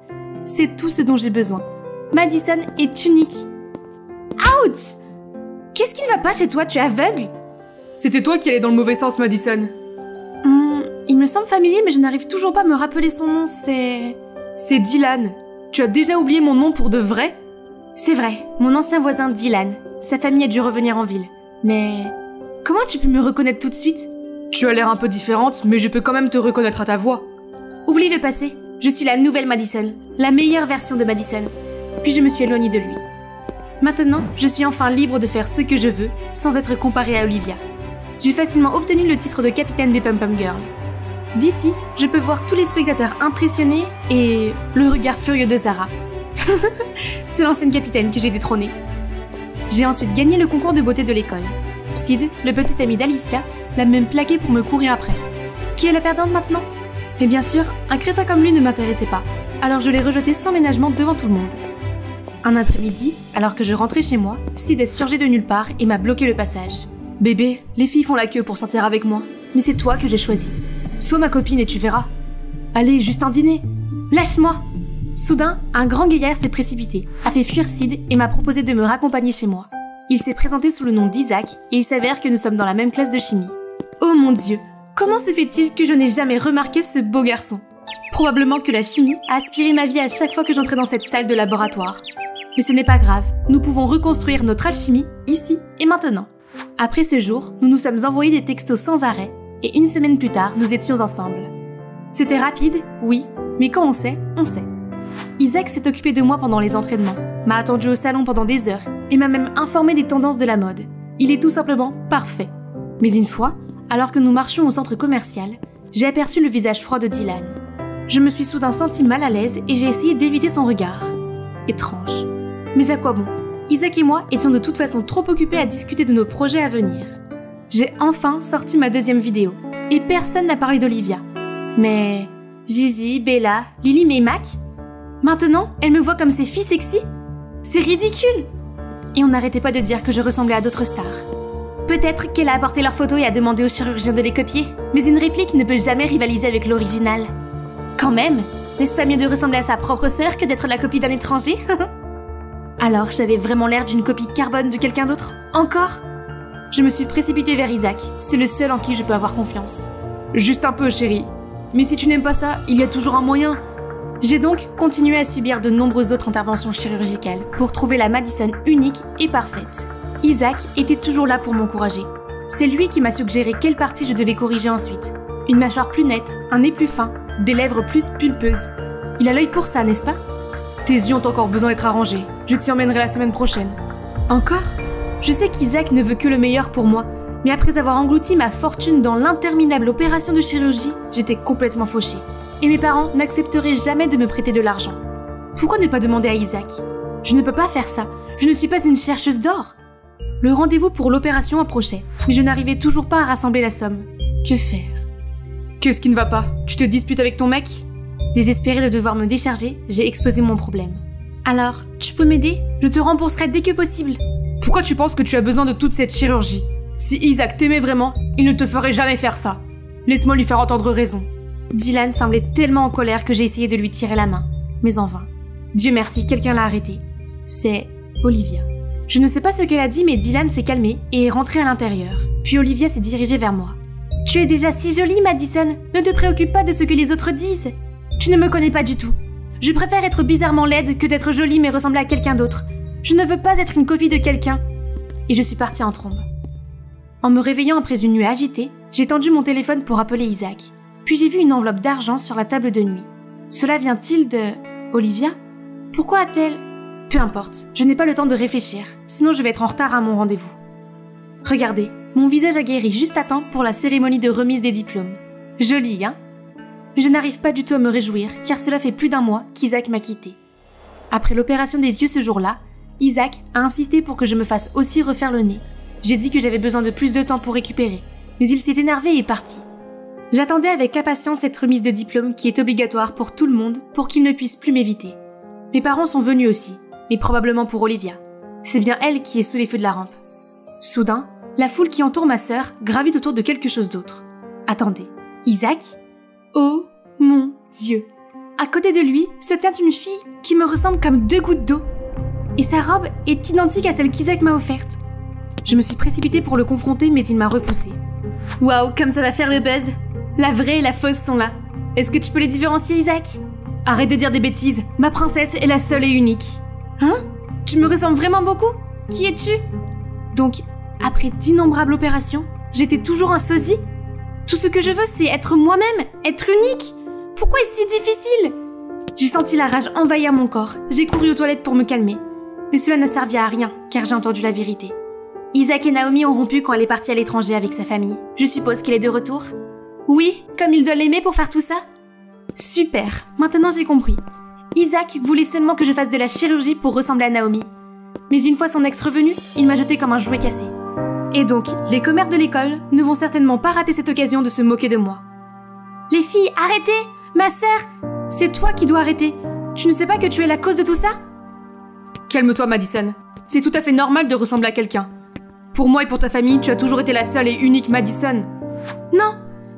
C'est tout ce dont j'ai besoin. Madison est unique. Out! Qu'est-ce qui ne va pas chez toi? Tu es aveugle? C'était toi qui allais dans le mauvais sens, Madison. Il me semble familier, mais je n'arrive toujours pas à me rappeler son nom, C'est Dylan. Tu as déjà oublié mon nom pour de vrai? C'est vrai, mon ancien voisin Dylan. Sa famille a dû revenir en ville. Mais... comment tu peux me reconnaître tout de suite? Tu as l'air un peu différente, mais je peux quand même te reconnaître à ta voix. Oublie le passé. Je suis la nouvelle Madison. La meilleure version de Madison. Puis je me suis éloignée de lui. Maintenant, je suis enfin libre de faire ce que je veux, sans être comparée à Olivia. J'ai facilement obtenu le titre de capitaine des Pom Pom Girls. D'ici, je peux voir tous les spectateurs impressionnés et le regard furieux de Zara. C'est l'ancienne capitaine que j'ai détrônée. J'ai ensuite gagné le concours de beauté de l'école. Sid, le petit ami d'Alicia, l'a même plaqué pour me courir après. Qui est la perdante maintenant? Mais bien sûr, un crétin comme lui ne m'intéressait pas, alors je l'ai rejeté sans ménagement devant tout le monde. Un après-midi, alors que je rentrais chez moi, Sid est surgé de nulle part et m'a bloqué le passage. « Bébé, les filles font la queue pour sortir avec moi, mais c'est toi que j'ai choisi. Sois ma copine et tu verras. Allez, juste un dîner. Lâche-moi !» Soudain, un grand gaillard s'est précipité, a fait fuir Sid et m'a proposé de me raccompagner chez moi. Il s'est présenté sous le nom d'Isaac et il s'avère que nous sommes dans la même classe de chimie. Oh mon Dieu, comment se fait-il que je n'ai jamais remarqué ce beau garçon? Probablement que la chimie a aspiré ma vie à chaque fois que j'entrais dans cette salle de laboratoire. Mais ce n'est pas grave, nous pouvons reconstruire notre alchimie ici et maintenant. Après ce jour, nous nous sommes envoyés des textos sans arrêt et une semaine plus tard, nous étions ensemble. C'était rapide, oui, mais quand on sait, on sait. Isaac s'est occupé de moi pendant les entraînements, m'a attendu au salon pendant des heures et m'a même informé des tendances de la mode. Il est tout simplement parfait. Mais une fois, alors que nous marchions au centre commercial, j'ai aperçu le visage froid de Dylan. Je me suis soudain sentie mal à l'aise et j'ai essayé d'éviter son regard. Étrange. Mais à quoi bon? Isaac et moi étions de toute façon trop occupés à discuter de nos projets à venir. J'ai enfin sorti ma deuxième vidéo et personne n'a parlé d'Olivia. Mais Gigi, Bella, Lily et Mac? Maintenant, elle me voit comme ces filles sexy? C'est ridicule! Et on n'arrêtait pas de dire que je ressemblais à d'autres stars. Peut-être qu'elle a apporté leurs photos et a demandé au chirurgien de les copier, mais une réplique ne peut jamais rivaliser avec l'original. Quand même, n'est-ce pas mieux de ressembler à sa propre sœur que d'être la copie d'un étranger? Alors, j'avais vraiment l'air d'une copie carbone de quelqu'un d'autre? Encore? Je me suis précipitée vers Isaac, c'est le seul en qui je peux avoir confiance. Juste un peu, chérie. Mais si tu n'aimes pas ça, il y a toujours un moyen. J'ai donc continué à subir de nombreuses autres interventions chirurgicales pour trouver la Madison unique et parfaite. Isaac était toujours là pour m'encourager. C'est lui qui m'a suggéré quelle partie je devais corriger ensuite. Une mâchoire plus nette, un nez plus fin, des lèvres plus pulpeuses. Il a l'œil pour ça, n'est-ce pas? Tes yeux ont encore besoin d'être arrangés. Je t'y emmènerai la semaine prochaine. Encore? Je sais qu'Isaac ne veut que le meilleur pour moi, mais après avoir englouti ma fortune dans l'interminable opération de chirurgie, j'étais complètement fauchée. Et mes parents n'accepteraient jamais de me prêter de l'argent. Pourquoi ne pas demander à Isaac? Je ne peux pas faire ça, je ne suis pas une chercheuse d'or. Le rendez-vous pour l'opération approchait, mais je n'arrivais toujours pas à rassembler la somme. Que faire? Qu'est-ce qui ne va pas? Tu te disputes avec ton mec? Désespérée de devoir me décharger, j'ai exposé mon problème. Alors, tu peux m'aider? Je te rembourserai dès que possible. Pourquoi tu penses que tu as besoin de toute cette chirurgie? Si Isaac t'aimait vraiment, il ne te ferait jamais faire ça. Laisse-moi lui faire entendre raison. Dylan semblait tellement en colère que j'ai essayé de lui tirer la main, mais en vain. Dieu merci, quelqu'un l'a arrêté. C'est Olivia. Je ne sais pas ce qu'elle a dit, mais Dylan s'est calmé et est rentré à l'intérieur. Puis Olivia s'est dirigée vers moi. Tu es déjà si jolie, Madison. Ne te préoccupe pas de ce que les autres disent. Tu ne me connais pas du tout. Je préfère être bizarrement laide que d'être jolie mais ressembler à quelqu'un d'autre. Je ne veux pas être une copie de quelqu'un. Et je suis partie en trombe. En me réveillant après une nuit agitée, j'ai tendu mon téléphone pour appeler Isaac. Puis j'ai vu une enveloppe d'argent sur la table de nuit. Cela vient-il de... Olivia? Pourquoi a-t-elle... Peu importe, je n'ai pas le temps de réfléchir, sinon je vais être en retard à mon rendez-vous. Regardez, mon visage a guéri juste à temps pour la cérémonie de remise des diplômes. Joli, hein? Mais je n'arrive pas du tout à me réjouir, car cela fait plus d'un mois qu'Isaac m'a quitté. Après l'opération des yeux ce jour-là, Isaac a insisté pour que je me fasse aussi refaire le nez. J'ai dit que j'avais besoin de plus de temps pour récupérer, mais il s'est énervé et est parti. J'attendais avec impatience cette remise de diplôme qui est obligatoire pour tout le monde pour qu'il ne puisse plus m'éviter. Mes parents sont venus aussi, mais probablement pour Olivia. C'est bien elle qui est sous les feux de la rampe. Soudain, la foule qui entoure ma sœur gravite autour de quelque chose d'autre. Attendez, Isaac? Oh mon Dieu! À côté de lui se tient une fille qui me ressemble comme 2 gouttes d'eau. Et sa robe est identique à celle qu'Isaac m'a offerte. Je me suis précipitée pour le confronter, mais il m'a repoussée. Waouh, comme ça va faire le buzz! La vraie et la fausse sont là. Est-ce que tu peux les différencier, Isaac? Arrête de dire des bêtises, ma princesse est la seule et unique. Hein? Tu me ressembles vraiment beaucoup? Qui es-tu? Donc, après d'innombrables opérations, j'étais toujours un sosie? Tout ce que je veux, c'est être moi-même, être unique. Pourquoi est-ce si difficile? J'ai senti la rage envahir mon corps. J'ai couru aux toilettes pour me calmer. Mais cela n'a servi à rien, car j'ai entendu la vérité. Isaac et Naomi ont rompu quand elle est partie à l'étranger avec sa famille. Je suppose qu'elle est de retour? Oui, comme il doit l'aimer pour faire tout ça? Super, maintenant j'ai compris. Isaac voulait seulement que je fasse de la chirurgie pour ressembler à Naomi. Mais une fois son ex revenu, il m'a jeté comme un jouet cassé. Et donc, les commères de l'école ne vont certainement pas rater cette occasion de se moquer de moi. Les filles, arrêtez! Ma sœur! C'est toi qui dois arrêter. Tu ne sais pas que tu es la cause de tout ça? Calme-toi, Madison. C'est tout à fait normal de ressembler à quelqu'un. Pour moi et pour ta famille, tu as toujours été la seule et unique Madison. Non,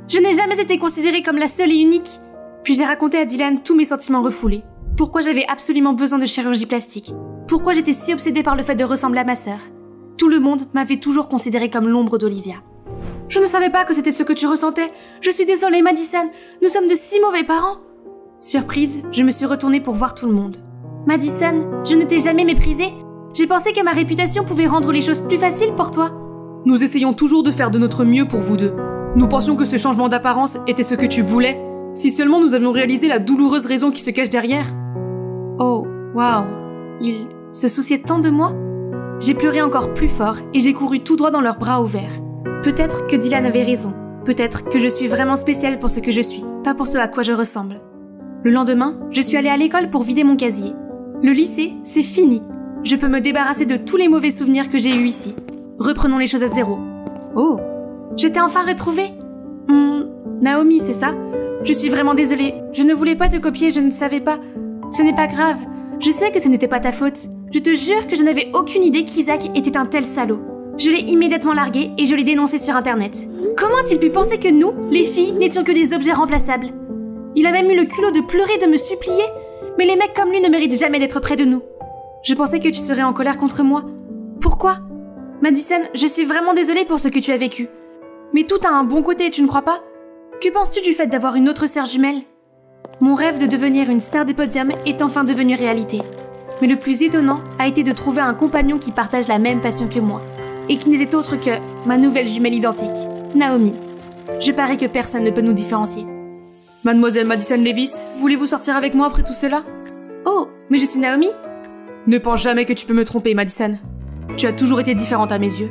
je n'ai jamais été considérée comme la seule et unique. Puis j'ai raconté à Dylan tous mes sentiments refoulés. Pourquoi j'avais absolument besoin de chirurgie plastique. Pourquoi j'étais si obsédée par le fait de ressembler à ma sœur. Tout le monde m'avait toujours considérée comme l'ombre d'Olivia. Je ne savais pas que c'était ce que tu ressentais. Je suis désolée, Madison. Nous sommes de si mauvais parents. Surprise, je me suis retournée pour voir tout le monde. Madison, je ne t'ai jamais méprisée. J'ai pensé que ma réputation pouvait rendre les choses plus faciles pour toi. Nous essayons toujours de faire de notre mieux pour vous deux. Nous pensions que ce changement d'apparence était ce que tu voulais. Si seulement nous avions réalisé la douloureuse raison qui se cache derrière. Oh, waouh. Il se souciait tant de moi. J'ai pleuré encore plus fort et j'ai couru tout droit dans leurs bras ouverts. Peut-être que Dylan avait raison. Peut-être que je suis vraiment spéciale pour ce que je suis, pas pour ce à quoi je ressemble. Le lendemain, je suis allée à l'école pour vider mon casier. Le lycée, c'est fini. Je peux me débarrasser de tous les mauvais souvenirs que j'ai eus ici. Reprenons les choses à zéro. Oh, je t'ai enfin retrouvée. Naomi, c'est ça? Je suis vraiment désolée. Je ne voulais pas te copier, je ne savais pas. Ce n'est pas grave. Je sais que ce n'était pas ta faute. Je te jure que je n'avais aucune idée qu'Isaac était un tel salaud. Je l'ai immédiatement largué et je l'ai dénoncé sur Internet. Comment a-t-il pu penser que nous, les filles, n'étions que des objets remplaçables? Il a même eu le culot de pleurer, de me supplier. Mais les mecs comme lui ne méritent jamais d'être près de nous. Je pensais que tu serais en colère contre moi. Pourquoi? Madison, je suis vraiment désolée pour ce que tu as vécu. Mais tout a un bon côté, tu ne crois pas? Que penses-tu du fait d'avoir une autre sœur jumelle? Mon rêve de devenir une star des podiums est enfin devenu réalité. Mais le plus étonnant a été de trouver un compagnon qui partage la même passion que moi, et qui n'était autre que ma nouvelle jumelle identique, Naomi. Je parie que personne ne peut nous différencier. Mademoiselle Madison Levis, voulez-vous sortir avec moi après tout cela? Oh, mais je suis Naomi? Ne pense jamais que tu peux me tromper, Madison. Tu as toujours été différente à mes yeux.